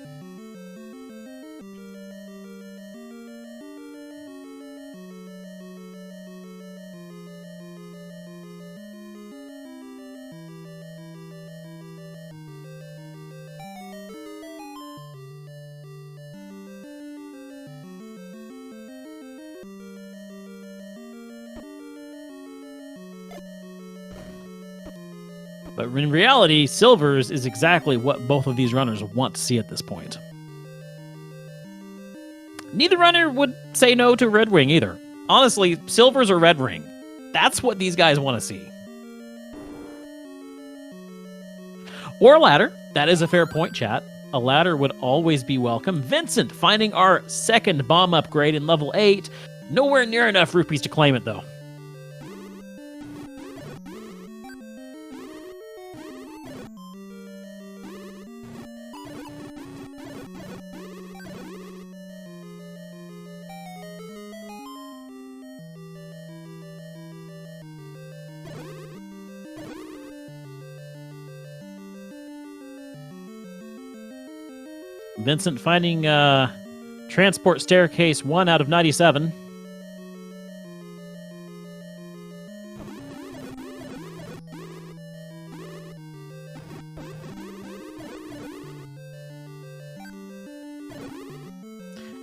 But in reality, silvers is exactly what both of these runners want to see at this point. Neither runner would say no to Red Ring either. Honestly, silvers or Red Ring. That's what these guys want to see. Or a ladder. That is a fair point, chat. A ladder would always be welcome. Vincent finding our second bomb upgrade in level 8. Nowhere near enough rupees to claim it, though. Vincent finding transport staircase 1 out of 97.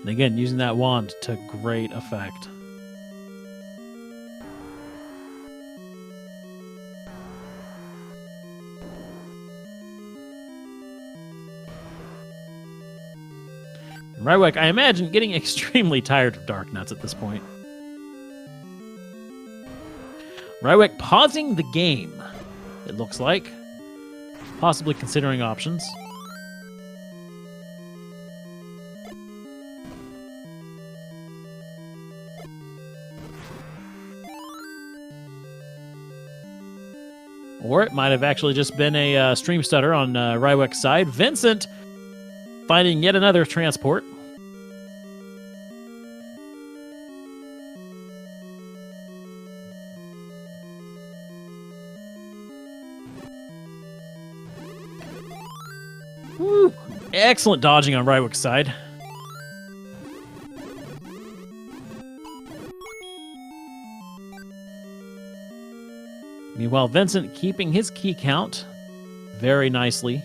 And again, using that wand to great effect. Rywek, I imagine, getting extremely tired of Dark Nuts at this point. Rywek pausing the game, it looks like. Possibly considering options. Or it might have actually just been a stream stutter on Rywek's side. Vincent finding yet another transport. Woo. Excellent dodging on Rywek's side. Meanwhile, Vincent keeping his key count very nicely.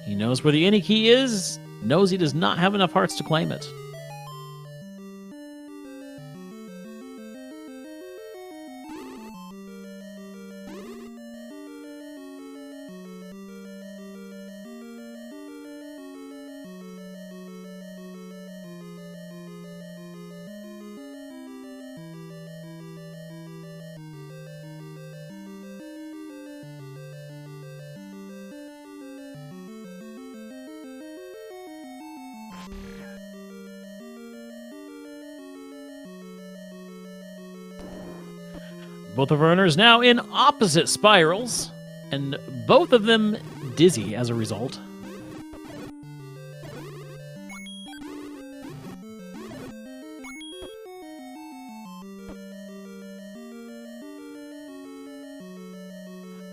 He knows where the any key is, knows he does not have enough hearts to claim it. Both of our runners now in opposite spirals, and both of them dizzy as a result.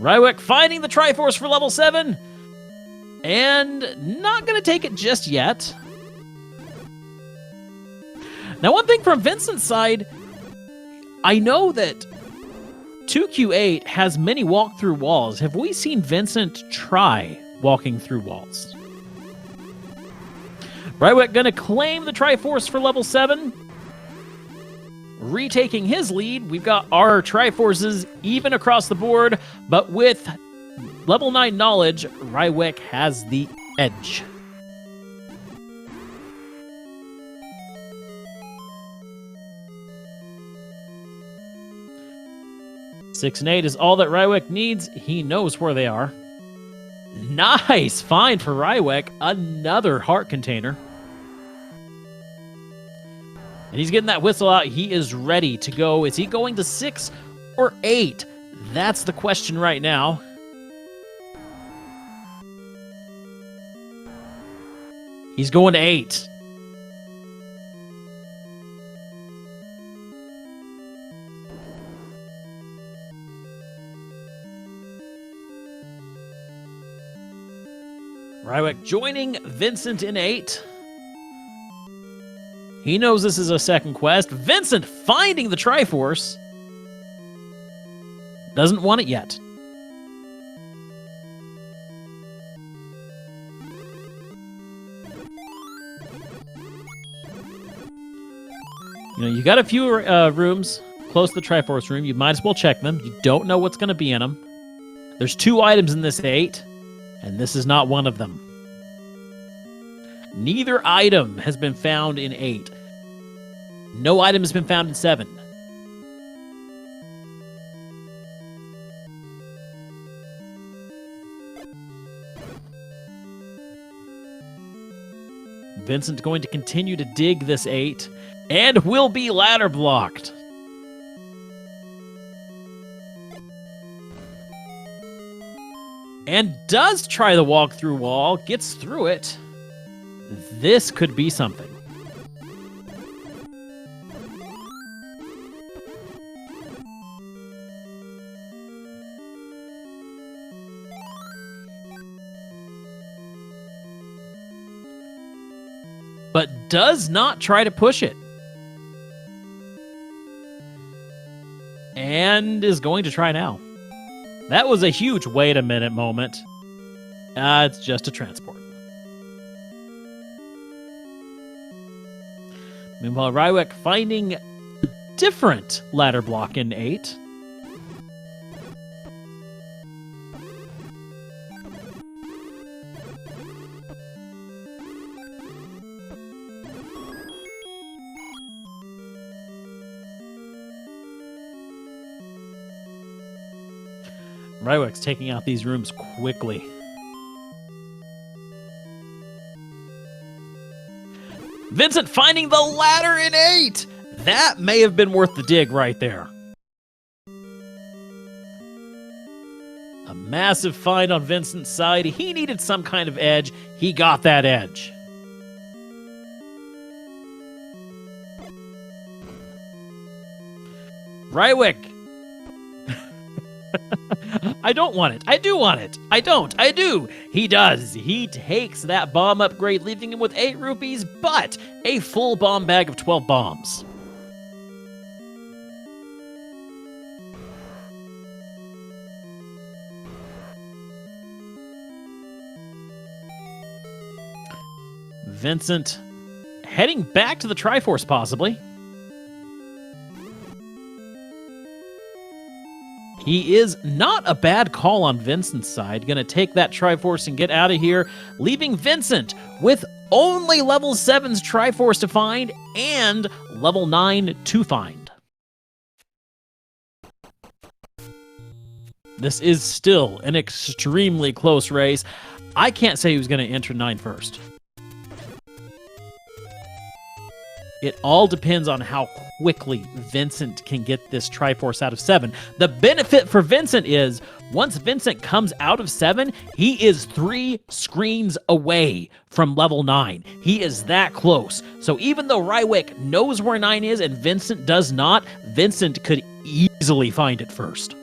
Rywek finding the Triforce for level 7. And not going to take it just yet. Now, one thing from Vincent's side, I know that 2Q8 has many walk-through walls. Have we seen Vincent try walking through walls? Rywek going to claim the Triforce for level 7. Retaking his lead, we've got our Triforces even across the board, but with level 9 knowledge, Rywek has the edge. Six and 8 is all that Rywek needs. He knows where they are. Nice find for Rywek. Another heart container. And he's getting that whistle out. He is ready to go. Is he going to 6 or 8? That's the question right now. He's going to 8. Rywek joining Vincent in 8. He knows this is a second quest. Vincent finding the Triforce. Doesn't want it yet. You know, you got a few rooms close to the Triforce room. You might as well check them. You don't know what's going to be in them. There's 2 items in this 8. And this is not one of them. Neither item has been found in 8. No item has been found in 7. Vincent's going to continue to dig this 8 and will be ladder blocked. And does try the walk-through wall, gets through it. This could be something. But does not try to push it. And is going to try now. That was a huge wait a minute moment. It's just a transport. Meanwhile, Rywek finding a different ladder block in 8. Rywek's taking out these rooms quickly. Vincent finding the ladder in 8! That may have been worth the dig right there. A massive find on Vincent's side. He needed some kind of edge. He got that edge. Rywek. I don't want it. I do want it. I don't. I do. He does. He takes that bomb upgrade, leaving him with 8 rupees, but a full bomb bag of 12 bombs. Vincent heading back to the Triforce, possibly. He is not a bad call on Vincent's side. Going to take that Triforce and get out of here, leaving Vincent with only level 7's Triforce to find and level 9 to find. This is still an extremely close race. I can't say who's going to enter 9 first. It all depends on how quickly Vincent can get this Triforce out of 7. The benefit for Vincent is, once Vincent comes out of 7, he is 3 screens away from level 9. He is that close. So even though Rywek knows where 9 is and Vincent does not, Vincent could easily find it first.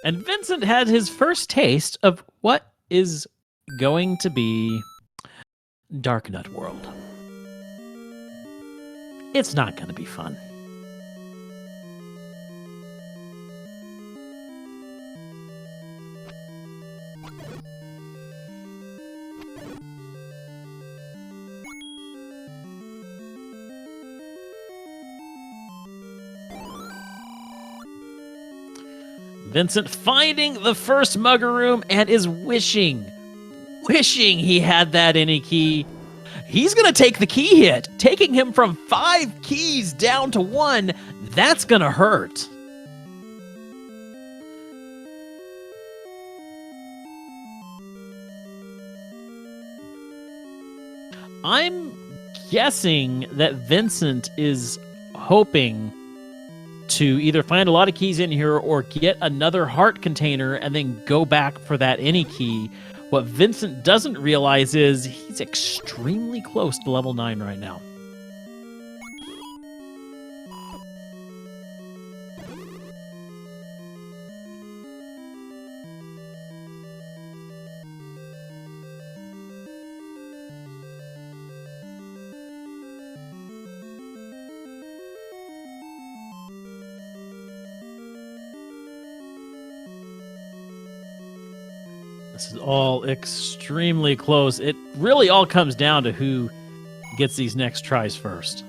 And Vincent had his first taste of what is going to be Dark Nut World. It's not going to be fun. Vincent finding the first mugger room and is wishing he had that any key. He's going to take the key hit, taking him from 5 keys down to 1. That's going to hurt. I'm guessing that Vincent is hoping to either find a lot of keys in here or get another heart container and then go back for that any key. What Vincent doesn't realize is he's extremely close to level 9 right now. This is all extremely close. It really all comes down to who gets these next tries first.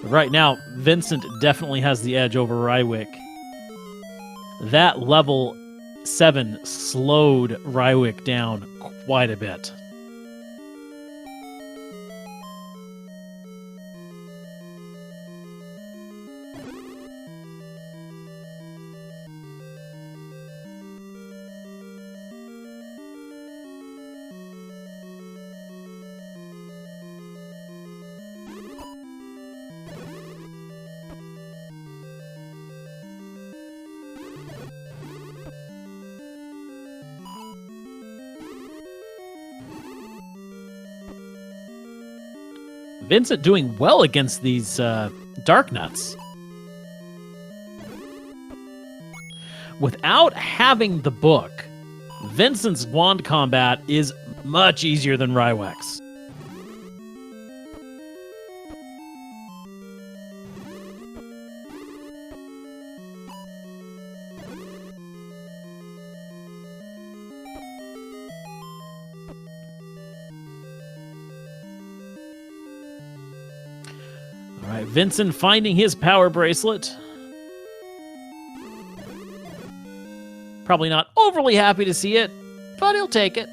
But right now, Vincent definitely has the edge over Rywek. That level 7 slowed Rywek down quite a bit. Vincent doing well against these dark nuts. Without having the book, Vincent's wand combat is much easier than Rywek's. All right, Vincent finding his power bracelet. Probably not overly happy to see it, but he'll take it.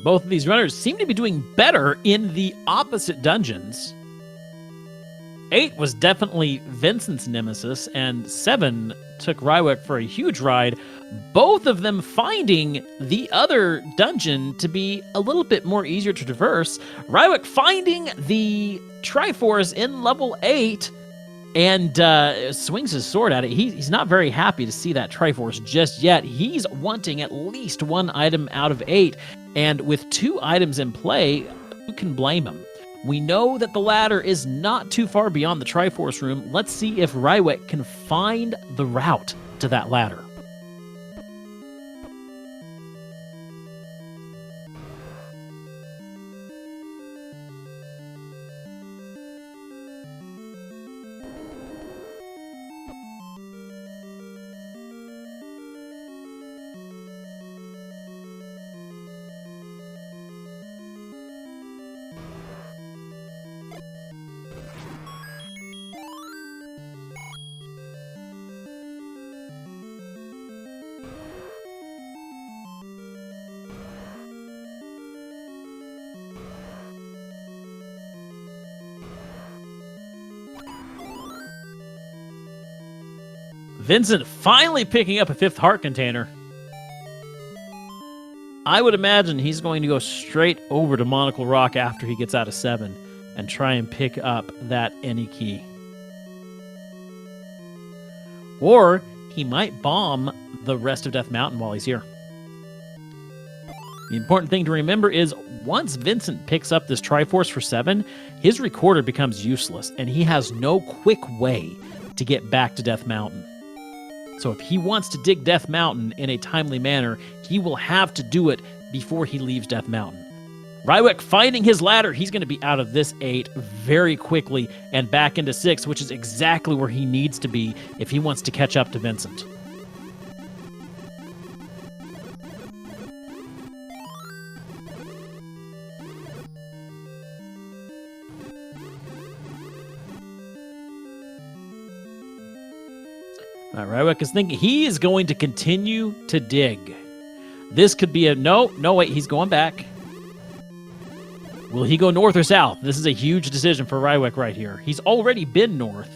Both of these runners seem to be doing better in the opposite dungeons. 8 was definitely Vincent's nemesis, and 7 took Rywek for a huge ride, both of them finding the other dungeon to be a little bit more easier to traverse. Rywek finding the Triforce in level 8 and swings his sword at it. He's not very happy to see that Triforce just yet. He's wanting at least 1 item out of 8, and with 2 items in play, who can blame him? We know that the ladder is not too far beyond the Triforce room. Let's see if Rywek can find the route to that ladder. Vincent finally picking up a 5th heart container. I would imagine he's going to go straight over to Monocle Rock after he gets out of 7 and try and pick up that any key. Or he might bomb the rest of Death Mountain while he's here. The important thing to remember is once Vincent picks up this Triforce for 7, his recorder becomes useless, and he has no quick way to get back to Death Mountain. So if he wants to dig Death Mountain in a timely manner, he will have to do it before he leaves Death Mountain. Rywek finding his ladder, he's going to be out of this 8 very quickly and back into 6, which is exactly where he needs to be if he wants to catch up to Vincent. All right, Rywek is thinking he is going to continue to dig. This could be a... No, wait, he's going back. Will he go north or south? This is a huge decision for Rywek right here. He's already been north.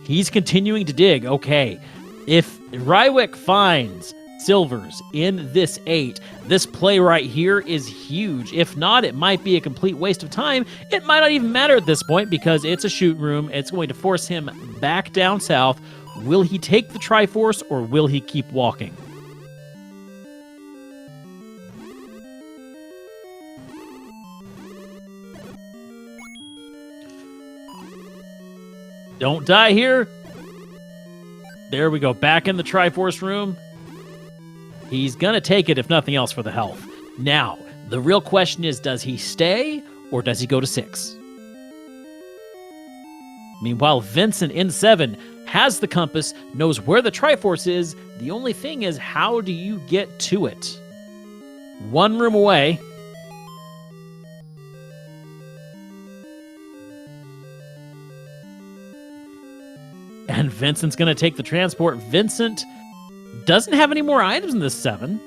He's continuing to dig. Okay, if Rywek finds silvers in this 8, this play right here is huge. If not, it might be a complete waste of time. It might not even matter at this point because it's a shoot room. It's going to force him back down south. Will he take the Triforce or will he keep walking? Don't die here. There we go. Back in the Triforce room. He's going to take it, if nothing else, for the health. Now, the real question is, does he stay or does he go to 6? Meanwhile, Vincent in 7 has the compass, knows where the Triforce is. The only thing is, how do you get to it? 1 room away. And Vincent's going to take the transport. Vincent doesn't have any more items in this 7.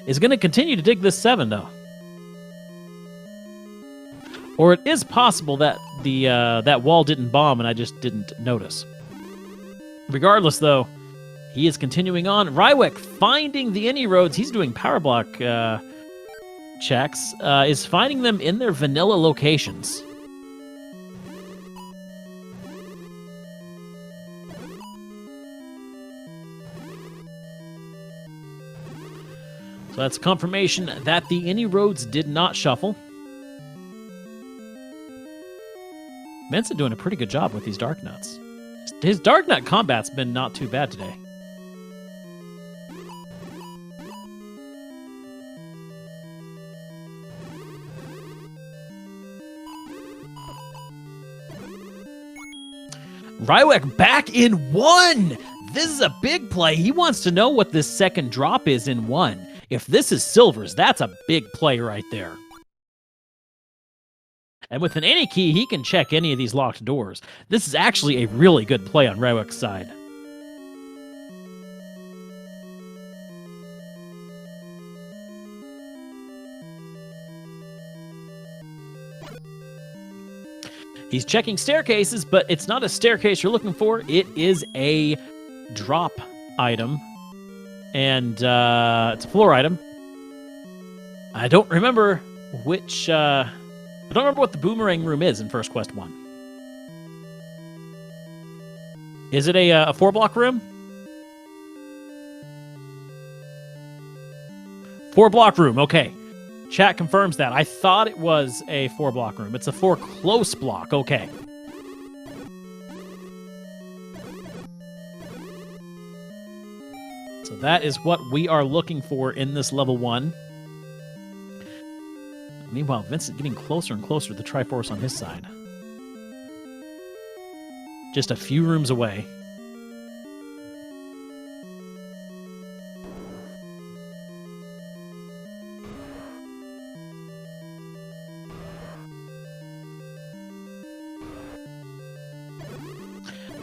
Is going to continue to dig this 7, though. Or it is possible that the that wall didn't bomb and I just didn't notice. Regardless, though, he is continuing on. Rywek finding the any roads. He's doing power block checks. Is finding them in their vanilla locations. So that's confirmation that the any roads did not shuffle. Vincent doing a pretty good job with these Dark Nuts. His Dark Nut combat's been not too bad today. Rywek back in 1! This is a big play. He wants to know what this second drop is in 1. If this is silvers, that's a big play right there. And with an any key, he can check any of these locked doors. This is actually a really good play on Rywek's side. He's checking staircases, but it's not a staircase you're looking for. It is a drop item. And it's a floor item. I don't remember which... I don't remember what the boomerang room is in First Quest 1. Is it a 4-block room? 4-block room, okay. Chat confirms that. I thought it was a 4-block room. It's a 4 close block, okay. So that is what we are looking for in this level 1. Meanwhile, Vincent getting closer and closer to the Triforce on his side. Just a few rooms away.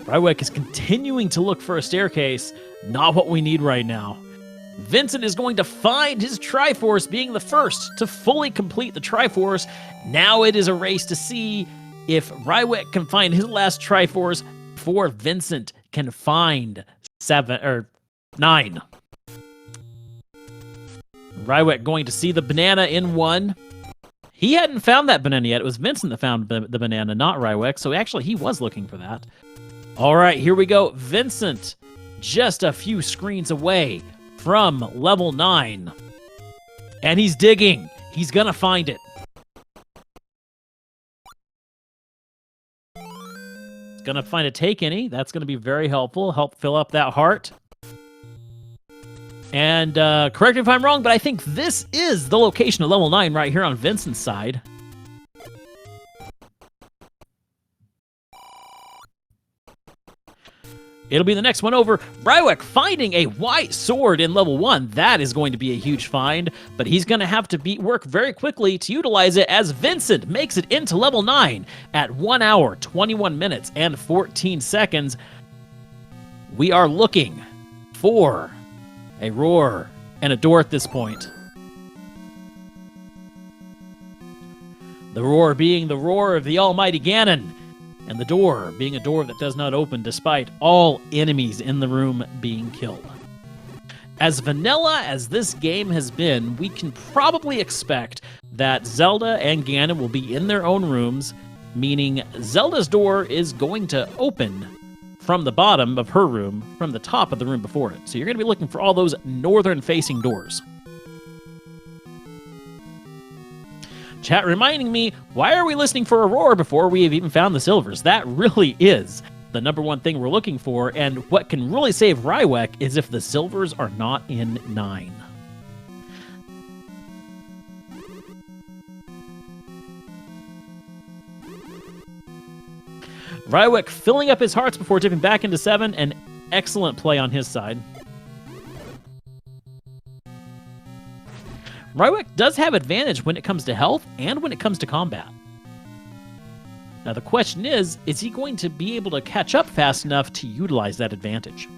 Rywek is continuing to look for a staircase. Not what we need right now. Vincent is going to find his Triforce, being the first to fully complete the Triforce. Now it is a race to see if Rywek can find his last Triforce before Vincent can find 9. Rywek going to see the banana in 1. He hadn't found that banana yet. It was Vincent that found the banana, not Rywek. So actually, he was looking for that. All right, here we go. Vincent, just a few screens away from level 9. And he's digging. He's going to find it. He's going to find a Take Any. That's going to be very helpful. Help fill up that heart. And correct me if I'm wrong, but I think this is the location of level 9 right here on Vincent's side. It'll be the next one over. Rywek finding a white sword in level 1. That is going to be a huge find, but he's going to have to work very quickly to utilize it as Vincent makes it into level 9 at 1 hour, 21 minutes, and 14 seconds. We are looking for a roar and a door at this point. The roar being the roar of the almighty Ganon, and the door being a door that does not open despite all enemies in the room being killed. As vanilla as this game has been, we can probably expect that Zelda and Ganon will be in their own rooms, meaning Zelda's door is going to open from the bottom of her room, from the top of the room before it. So you're going to be looking for all those northern-facing doors. Chat reminding me, why are we listening for a roar before we have even found the silvers? That really is the number one thing we're looking for, and what can really save Rywek is if the silvers are not in 9. Rywek filling up his hearts before dipping back into 7. An excellent play on his side. Rywek does have advantage when it comes to health and when it comes to combat. Now the question is he going to be able to catch up fast enough to utilize that advantage?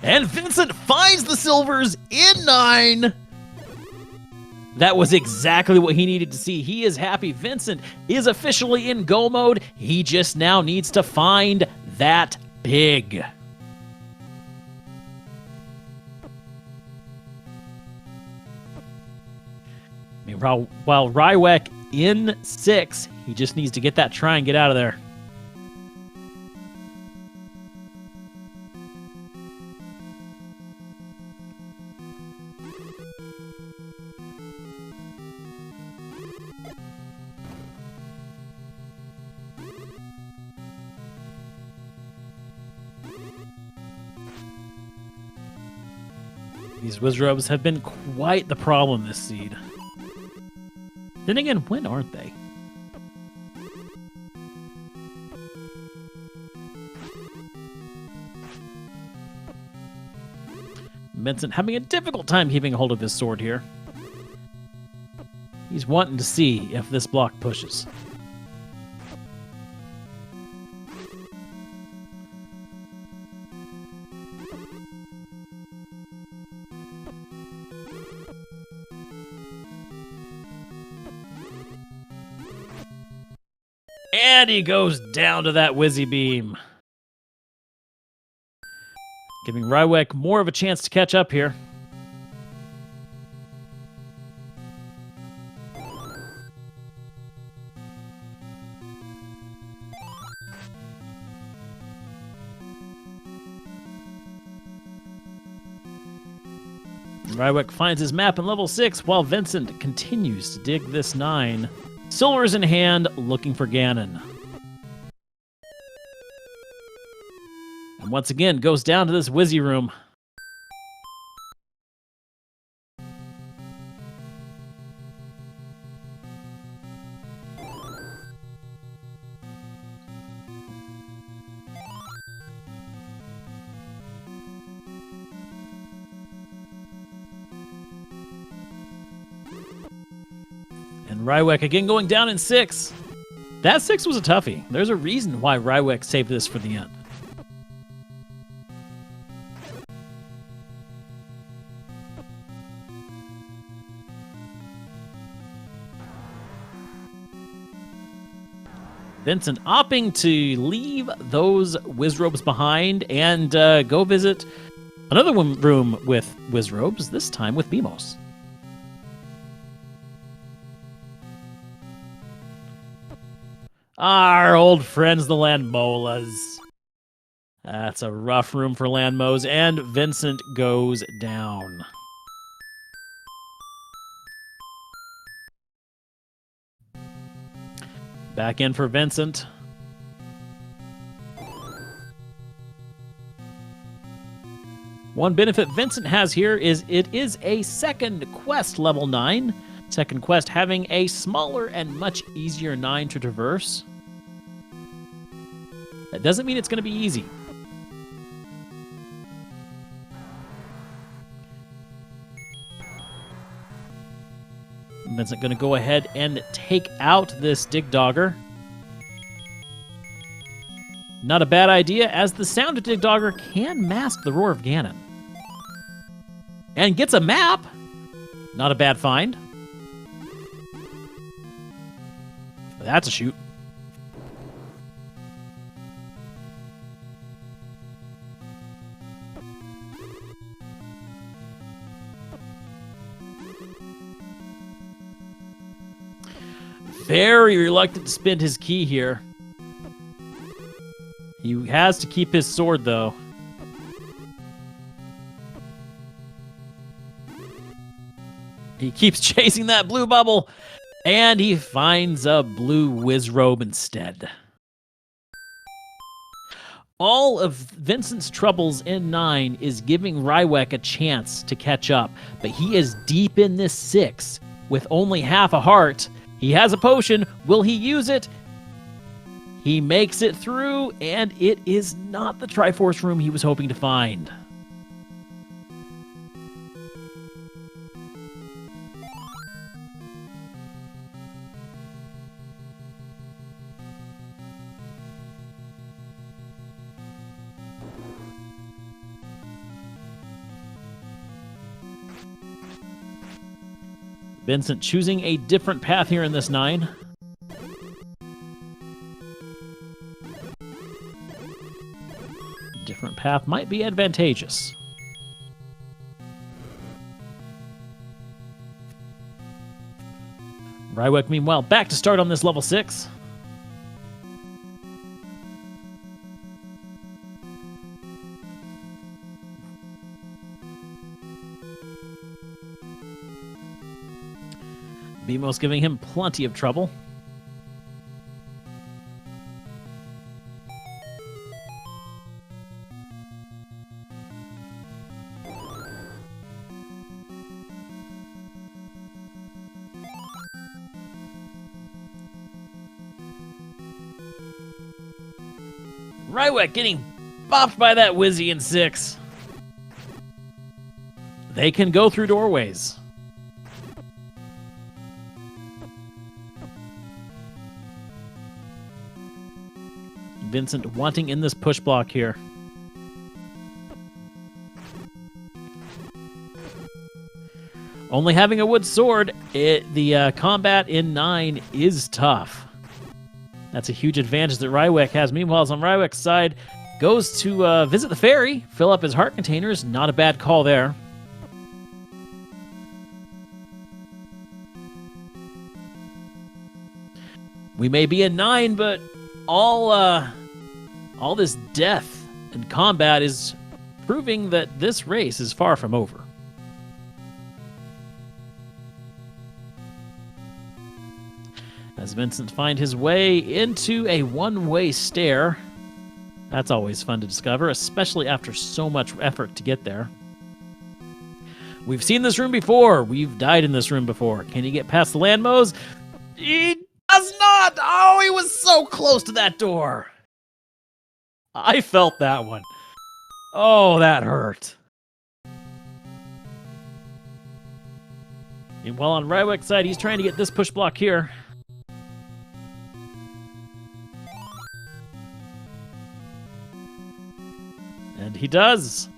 And Vincent finds the silvers in 9. That was exactly what he needed to see. He is happy. Vincent is officially in go mode. He just now needs to find that pig. While Rywek in 6, he just needs to get that try and get out of there. These Wizrobes have been quite the problem this seed. Then again, when aren't they? Vincent having a difficult time keeping a hold of his sword here. He's wanting to see if this block pushes. And he goes down to that Wizzy Beam. Giving Rywek more of a chance to catch up here. Rywek finds his map in level 6 while Vincent continues to dig this 9. Silvers in hand, looking for Ganon. And once again, goes down to this Wizzy room. And Rywek again going down in 6. That 6 was a toughie. There's a reason why Rywek saved this for the end. Vincent opting to leave those Wizrobes behind and go visit another room with Wizrobes, this time with Beamos. Our old friends, the Landmolas. That's a rough room for Landmos, and Vincent goes down. Back in for Vincent. One benefit Vincent has here is it is a second quest level 9. Second quest having a smaller and much easier 9 to traverse. That doesn't mean it's going to be easy. Vincent going to go ahead and take out this Dig Dogger. Not a bad idea, as the sound of Dig Dogger can mask the roar of Ganon. And gets a map. Not a bad find. That's a shoot. Very reluctant to spend his key here. He has to keep his sword, though. He keeps chasing that blue bubble, and he finds a blue Wizrobe instead. All of Vincent's troubles in 9 is giving Rywek a chance to catch up, but he is deep in this 6 with only half a heart. He has a potion. Will he use it? He makes it through, and it is not the Triforce room he was hoping to find. Vincent choosing a different path here in this 9. Different path might be advantageous. Rywek, meanwhile, back to start on this level 6. Beamos giving him plenty of trouble. Rywek getting bopped by that Wizzy in 6. They can go through doorways. Vincent wanting in this push block here. Only having a wood sword, the combat in 9 is tough. That's a huge advantage that Rywek has. Meanwhile, on Rywek's side, goes to visit the ferry, fill up his heart containers. Not a bad call there. We may be in 9, but all this death and combat is proving that this race is far from over. As Vincent finds his way into a one-way stair. That's always fun to discover, especially after so much effort to get there. We've seen this room before. We've died in this room before. Can he get past the Landmos? He does not! Oh, he was so close to that door. I felt that one. Oh, that hurt. Meanwhile, on Rywek's side, he's trying to get this push block here. And he does.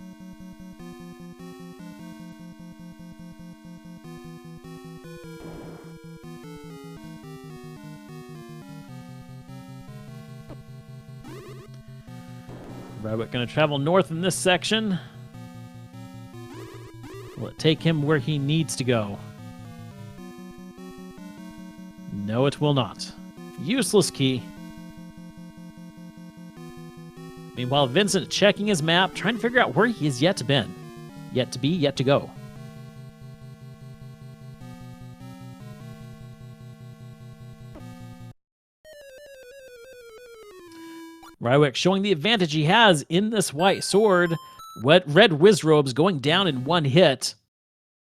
Rywek going to travel north in this section. Will it take him where he needs to go? No, it will not. Useless key. Meanwhile, Vincent checking his map, trying to figure out where he is yet to be. Yet to go. Rywek showing the advantage he has in this white sword. Red Wizrobes going down in one hit.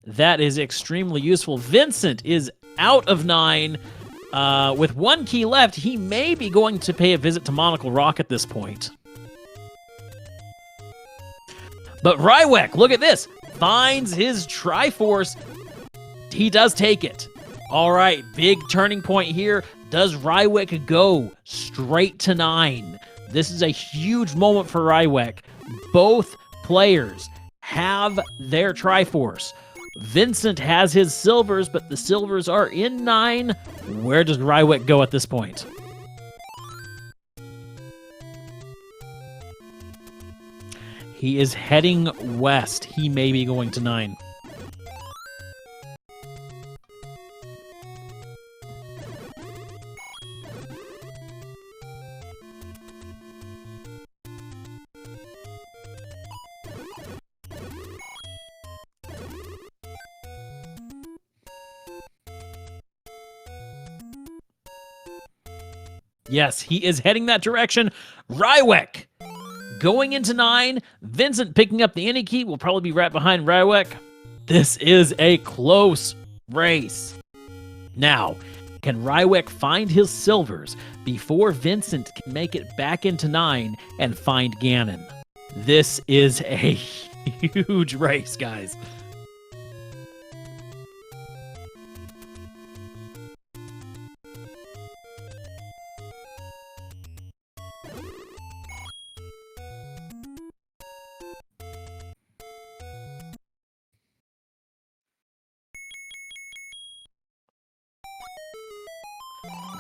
That is extremely useful. Vincent is out of 9. With 1 key left, he may be going to pay a visit to Monocle Rock at this point. But Rywek, look at this, finds his Triforce. He does take it. All right, big turning point here. Does Rywek go straight to 9? This is a huge moment for Rywek. Both players have their Triforce. Vincent has his silvers, but the silvers are in 9. Where does Rywek go at this point? He is heading west. He may be going to 9. Yes, he is heading that direction. Rywek going into 9. Vincent picking up the any key will probably be right behind Rywek. This is a close race. Now, can Rywek find his silvers before Vincent can make it back into 9 and find Ganon? This is a huge race, guys.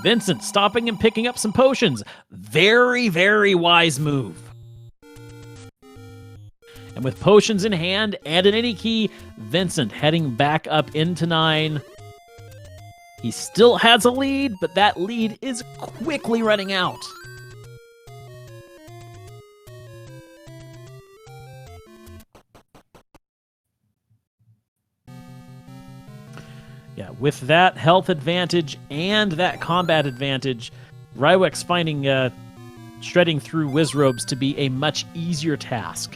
Vincent stopping and picking up some potions. Very, very wise move. And with potions in hand and an any key, Vincent heading back up into 9. He still has a lead, but that lead is quickly running out. Yeah, with that health advantage and that combat advantage, Rywek's finding shredding through Wizrobes to be a much easier task.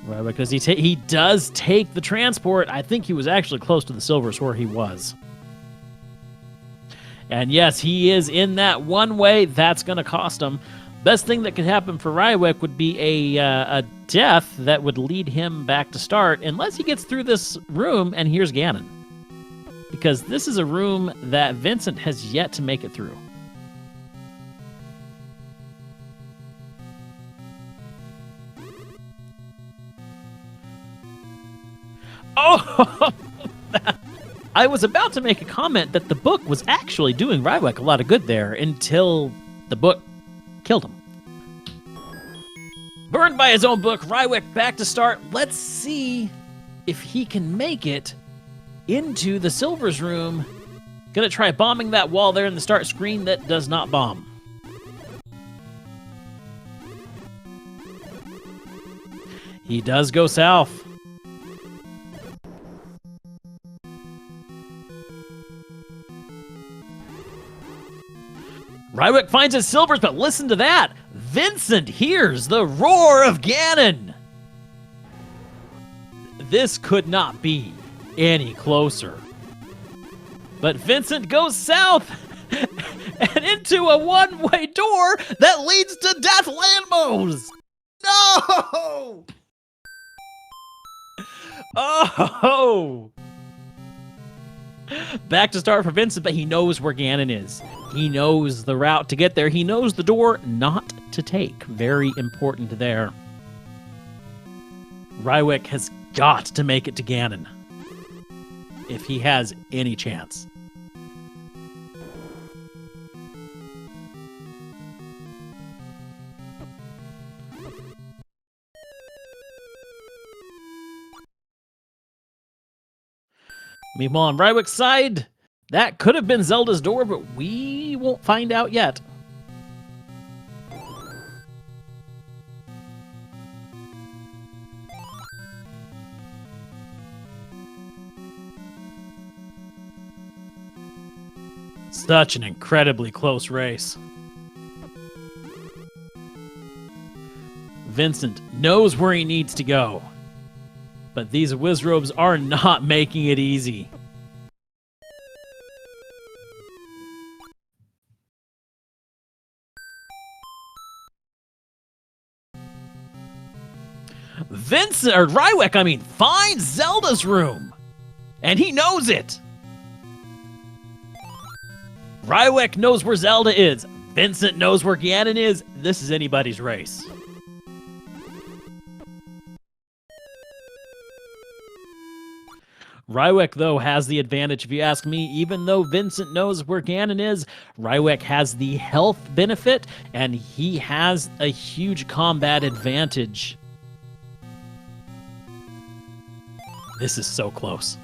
Rywek, because he does take the transport. I think he was actually close to the silvers where he was. And yes, he is in that one way. That's going to cost him. Best thing that could happen for Rywek would be a death that would lead him back to start, unless he gets through this room and here's Ganon. Because this is a room that Vincent has yet to make it through. Oh! I was about to make a comment that the book was actually doing Rywek a lot of good there until the book killed him. Burned by his own book, Rywek back to start. Let's see if he can make it into the Silvers room. Gonna try bombing that wall there in the start screen. That does not bomb. He does go south. Rywek finds his silvers, but listen to that. Vincent hears the roar of Ganon. This could not be any closer. But Vincent goes south. and into a one-way door that leads to Death Landmos. No! Oh! Back to start for Vincent, but he knows where Ganon is. He knows the route to get there. He knows the door not to take. Very important there. Rywek has got to make it to Ganon if he has any chance. Meanwhile, on Rywek's side, that could have been Zelda's door, but we won't find out yet. Such an incredibly close race. Vincent knows where he needs to go, but these Wizrobes are not making it easy. Rywek, finds Zelda's room, and he knows it. Rywek knows where Zelda is. Vincent knows where Ganon is. This is anybody's race. Rywek, though, has the advantage, if you ask me. Even though Vincent knows where Ganon is, Rywek has the health benefit, and he has a huge combat advantage. This is so close.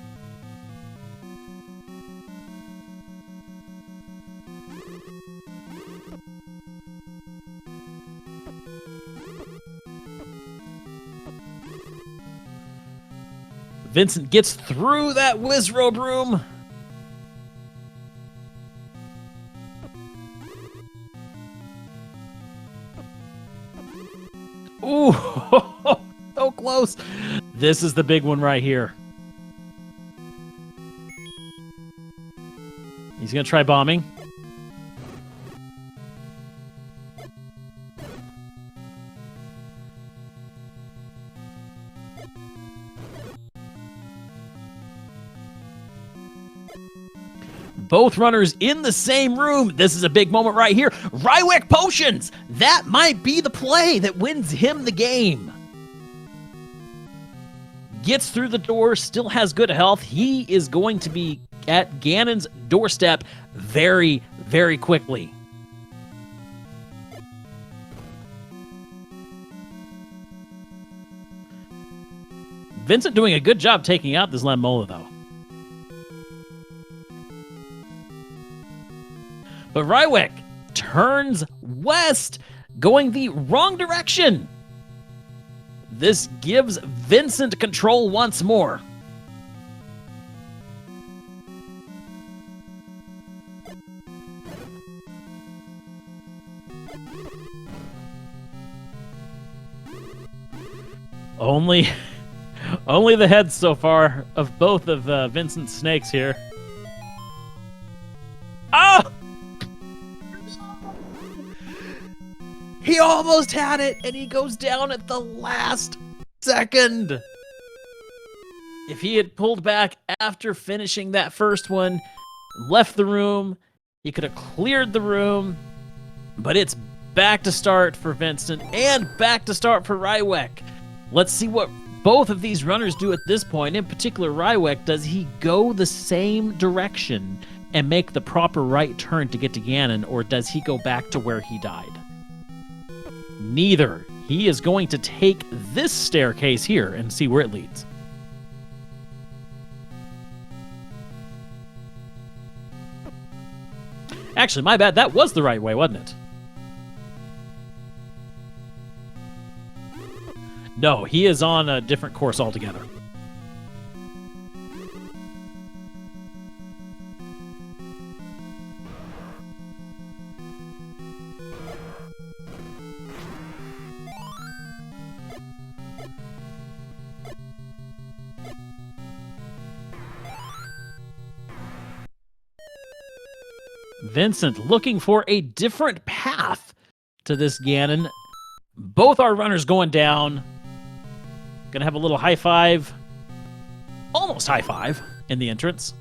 Vincent gets through that Wizrobe room. Ooh, so close. This is the big one right here. He's going to try bombing. Both runners in the same room. This is a big moment right here. Rywek potions. That might be the play that wins him the game. Gets through the door, still has good health. He is going to be at Ganon's doorstep very, very quickly. Vincent doing a good job taking out this Lammola, though. But Rywek turns west, going the wrong direction. This gives Vincent control once more. Only the heads so far of both of Vincent's snakes here. Oh! He almost had it, and he goes down at the last second. If he had pulled back after finishing that first one, left the room, he could have cleared the room, but it's back to start for Vincent and back to start for Rywek. Let's see what both of these runners do at this point. In particular, Rywek, does he go the same direction and make the proper right turn to get to Ganon, or does he go back to where he died? Neither. He is going to take this staircase here and see where it leads. Actually, my bad. That was the right way, wasn't it? No, he is on a different course altogether. Vincent looking for a different path to this Ganon. Both our runners going down. Gonna have a little high five. Almost high five in the entrance.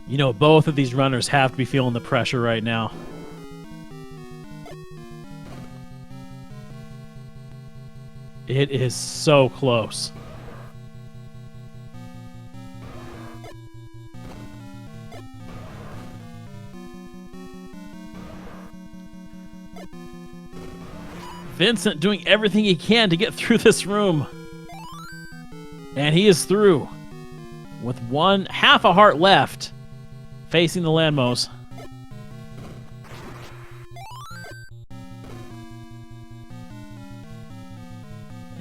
You know, both of these runners have to be feeling the pressure right now. It is so close. Vincent doing everything he can to get through this room. And he is through with half a heart left, facing the landmos.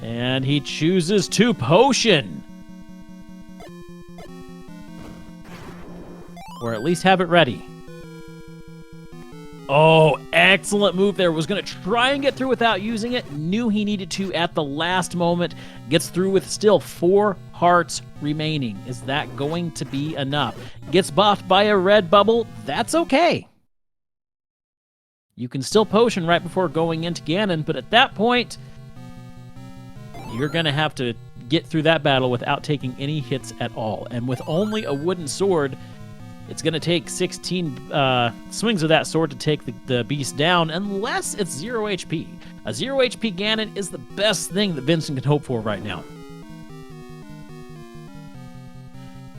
And he chooses to potion. Or at least have it ready. Oh, excellent move there. Was going to try and get through without using it. Knew he needed to at the last moment. Gets through with still 4 hearts remaining. Is that going to be enough? Gets buffed by a red bubble. That's okay. You can still potion right before going into Ganon, but at that point, you're going to have to get through that battle without taking any hits at all. And with only a wooden sword, it's going to take 16 swings of that sword to take the beast down, unless it's 0 HP. A 0 HP Ganon is the best thing that Vincent can hope for right now.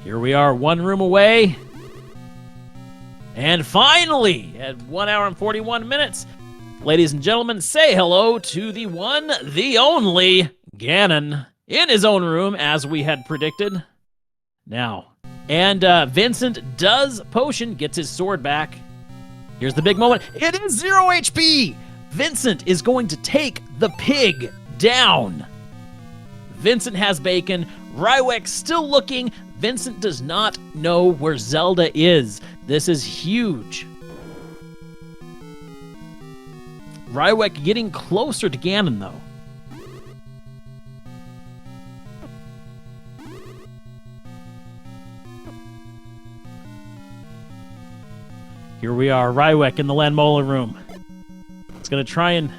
Here we are, 1 room away. And finally, at 1 hour and 41 minutes, ladies and gentlemen, say hello to the one, the only Ganon in his own room, as we had predicted. Now, and Vincent does potion, gets his sword back. Here's the big moment. It is 0 HP! Vincent is going to take the pig down. Vincent has bacon. Rywek still looking. Vincent does not know where Zelda is. This is huge. Rywek getting closer to Ganon, though. Here we are, Rywek in the Landmola room. It's going to try and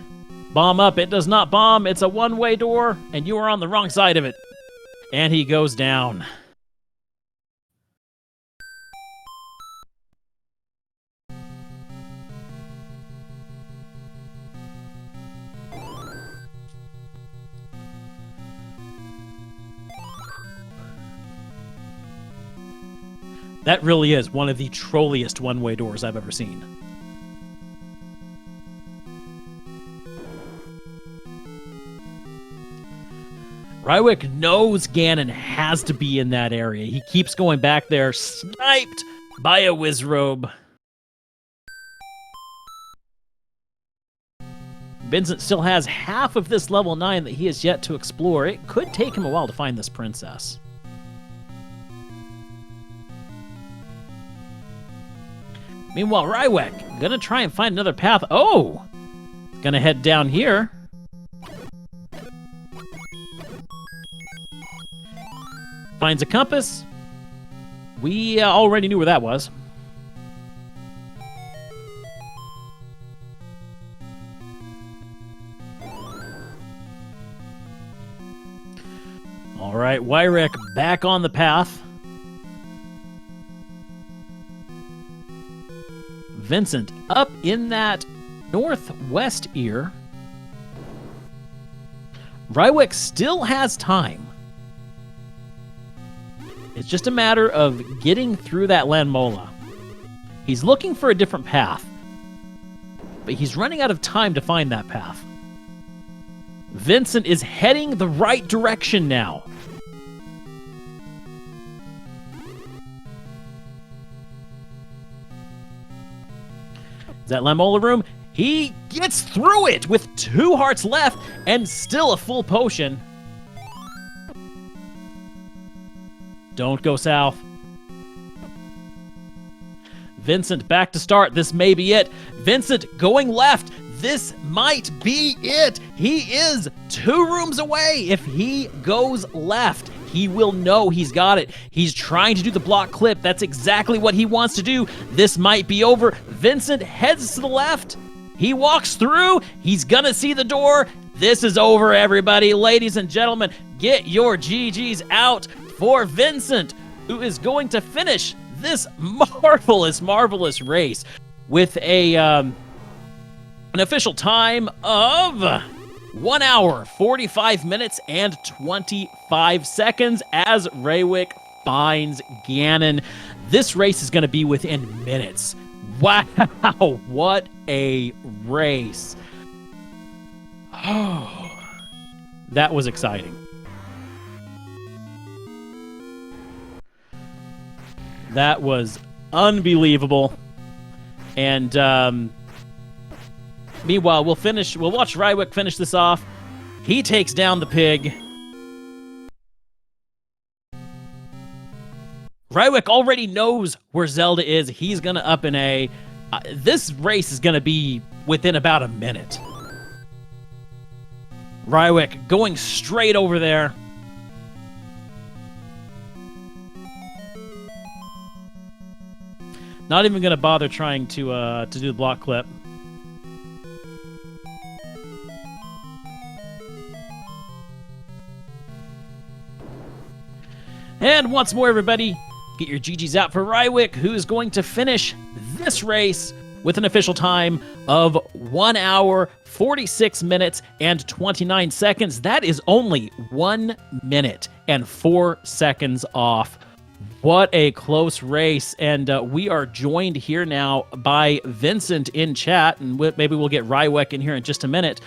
bomb up. It does not bomb. It's a one-way door, and you are on the wrong side of it. And he goes down. That really is one of the trolliest one-way doors I've ever seen. Rywek knows Ganon has to be in that area. He keeps going back there, sniped by a Wizrobe. Vincent still has half of this level 9 that he has yet to explore. It could take him a while to find this princess. Meanwhile, Rywek, gonna try and find another path. Oh! Gonna head down here. Finds a compass. We already knew where that was. All right, Rywek back on the path. Vincent up in that northwest ear. Rywek still has time. It's just a matter of getting through that Landmola. He's looking for a different path, but he's running out of time to find that path. Vincent is heading the right direction now. Is that Landmola room? He gets through it with 2 hearts left and still a full potion. Don't go south. Vincent back to start. This may be it. Vincent going left. this might be it. He is 2 rooms away. If he goes left, he will know he's got it. He's trying to do the block clip. That's exactly what he wants to do. This might be over. Vincent heads to the left. He walks through. He's gonna see the door. This is over, everybody. Ladies and gentlemen, get your GGs out for Vincent, who is going to finish this marvelous race with an official time of 1 hour, 45 minutes, and 25 seconds as Rywek finds Ganon. This race is going to be within minutes. Wow, what a race. Oh, that was exciting. That was unbelievable. And meanwhile, we'll watch Rywek finish this off. He takes down the pig. Rywek already knows where Zelda is. He's going to up an A. This race is going to be within about a minute. Rywek going straight over there. Not even going to bother trying to do the block clip. And once more, everybody, get your GGs out for Rywek, who is going to finish this race with an official time of 1 hour, 46 minutes, and 29 seconds. That is only 1 minute and 4 seconds off. What a close race. And we are joined here now by Vincent in chat, and maybe we'll get Rywek in here in just a minute.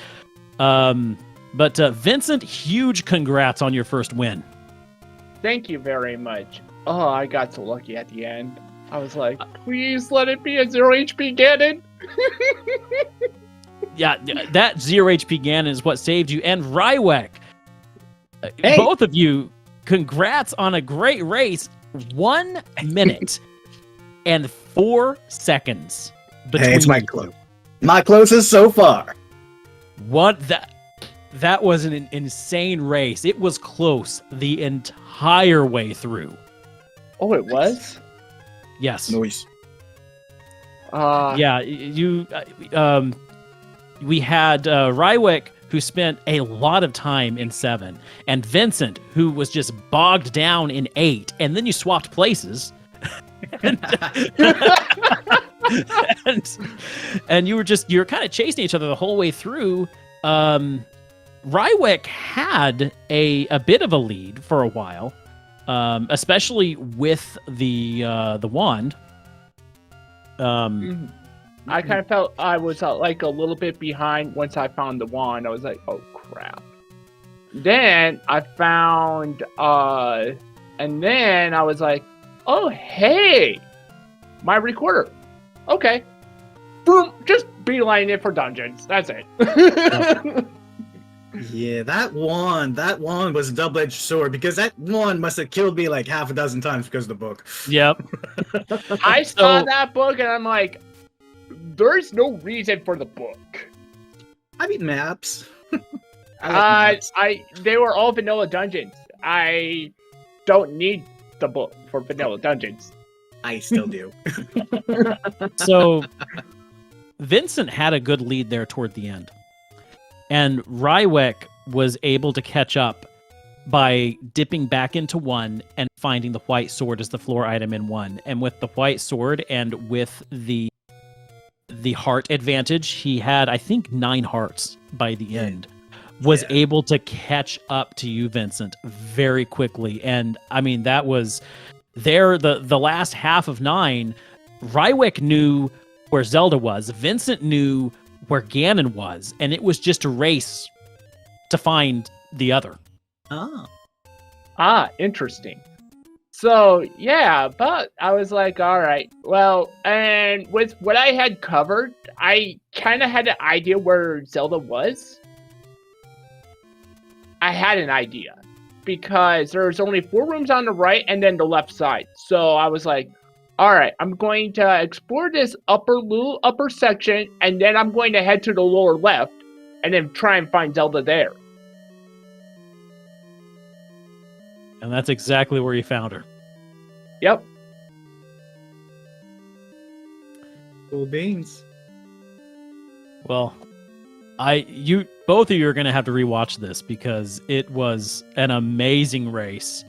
But Vincent, huge congrats on your first win. Thank you very much. Oh, I got so lucky at the end. I was like, please let it be a 0 HP Ganon. Yeah, that 0 HP Ganon is what saved you. And Rywek, hey. Both of you, congrats on a great race. 1 minute and 4 seconds. Hey, it's my close. My closest so far. What that was an insane race. It was close the entire way through. Oh, it was? Yes. Noise. Yeah, we had Rywek, who spent a lot of time in 7, and Vincent, who was just bogged down in 8, and then you swapped places. and you were kind of chasing each other the whole way through. Rywek had a bit of a lead for a while, especially with the wand. I kind of felt I was like a little bit behind once I found the wand. I was like, oh crap. Then I found, and then I was like, oh hey, my recorder. Okay. Boom, just beeline it for dungeons. That's it. Yeah, that wand was a double-edged sword, because that wand must have killed me like half a dozen times because of the book. Yep. I saw that book and I'm like, there's no reason for the book. I mean maps. They were all vanilla dungeons. I don't need the book for vanilla dungeons. I still do. So Vincent had a good lead there toward the end. And Rywek was able to catch up by dipping back into 1 and finding the white sword as the floor item in 1. And with the white sword and with the heart advantage, he had, I think, 9 hearts by the end, was able to catch up to you, Vincent, very quickly. And I mean, that was there, the last half of 9, Rywek knew where Zelda was. Vincent knew where Ganon was, and it was just a race to find the other. Interesting. So yeah, but I was like, all right, well, and with what I had covered, I kind of had an idea where Zelda was. I had an idea because there's only 4 rooms on the right and then the left side. So I was like, All right, I'm going to explore this upper section, and then I'm going to head to the lower left, and then try and find Zelda there. And that's exactly where you found her. Yep. Cool beans. Well, both of you are going to have to rewatch this because it was an amazing race.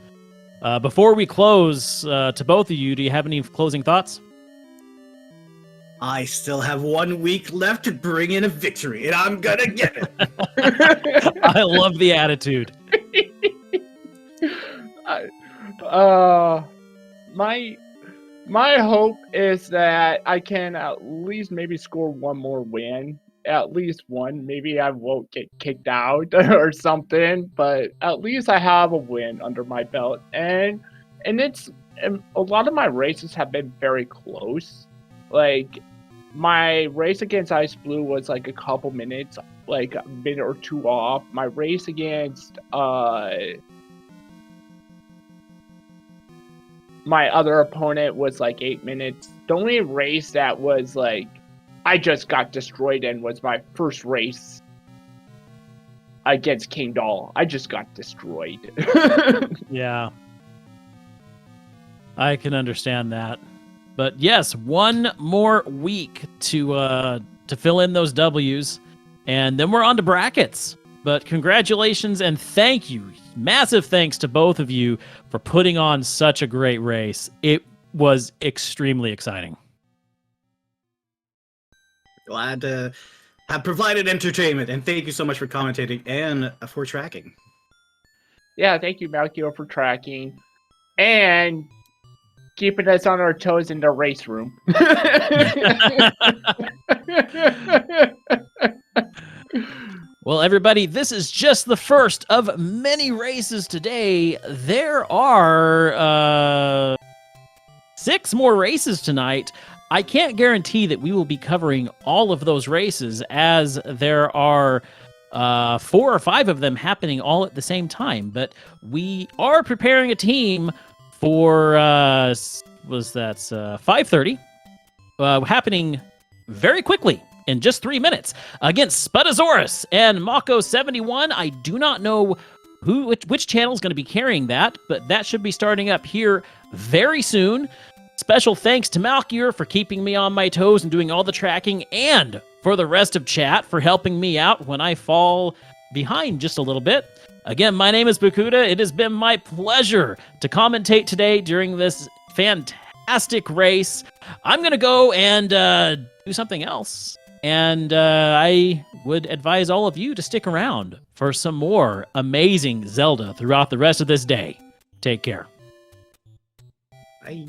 Before we close, to both of you, do you have any closing thoughts? I still have 1 week left to bring in a victory, and I'm gonna get it. I love the attitude. My hope is that I can at least maybe score one more win. At least one. Maybe I won't get kicked out or something, but at least I have a win under my belt. And a lot of my races have been very close. Like my race against Ice Blue was like a couple minutes, like a minute or two off. My race against my other opponent was like 8 minutes. The only race that was like I just got destroyed in was my first race against King Doll. I just got destroyed. Yeah. I can understand that. But yes, one more week to fill in those W's, and then we're on to brackets. But congratulations and thank you. Massive thanks to both of you for putting on such a great race. It was extremely exciting. Glad to have provided entertainment, and thank you so much for commentating and for tracking. Yeah, thank you, Malkio, for tracking and keeping us on our toes in the race room. Well, everybody, this is just the first of many races today. There are 6 more races tonight. I can't guarantee that we will be covering all of those races, as there are 4 or 5 of them happening all at the same time. But we are preparing a team for 5:30, happening very quickly in just 3 minutes against Spudosaurus and Mako71. I do not know which channel is going to be carrying that, but that should be starting up here very soon. Special thanks to Malkier for keeping me on my toes and doing all the tracking, and for the rest of chat for helping me out when I fall behind just a little bit. Again, my name is Bakuda. It has been my pleasure to commentate today during this fantastic race. I'm going to go and do something else. And I would advise all of you to stick around for some more amazing Zelda throughout the rest of this day. Take care. Bye.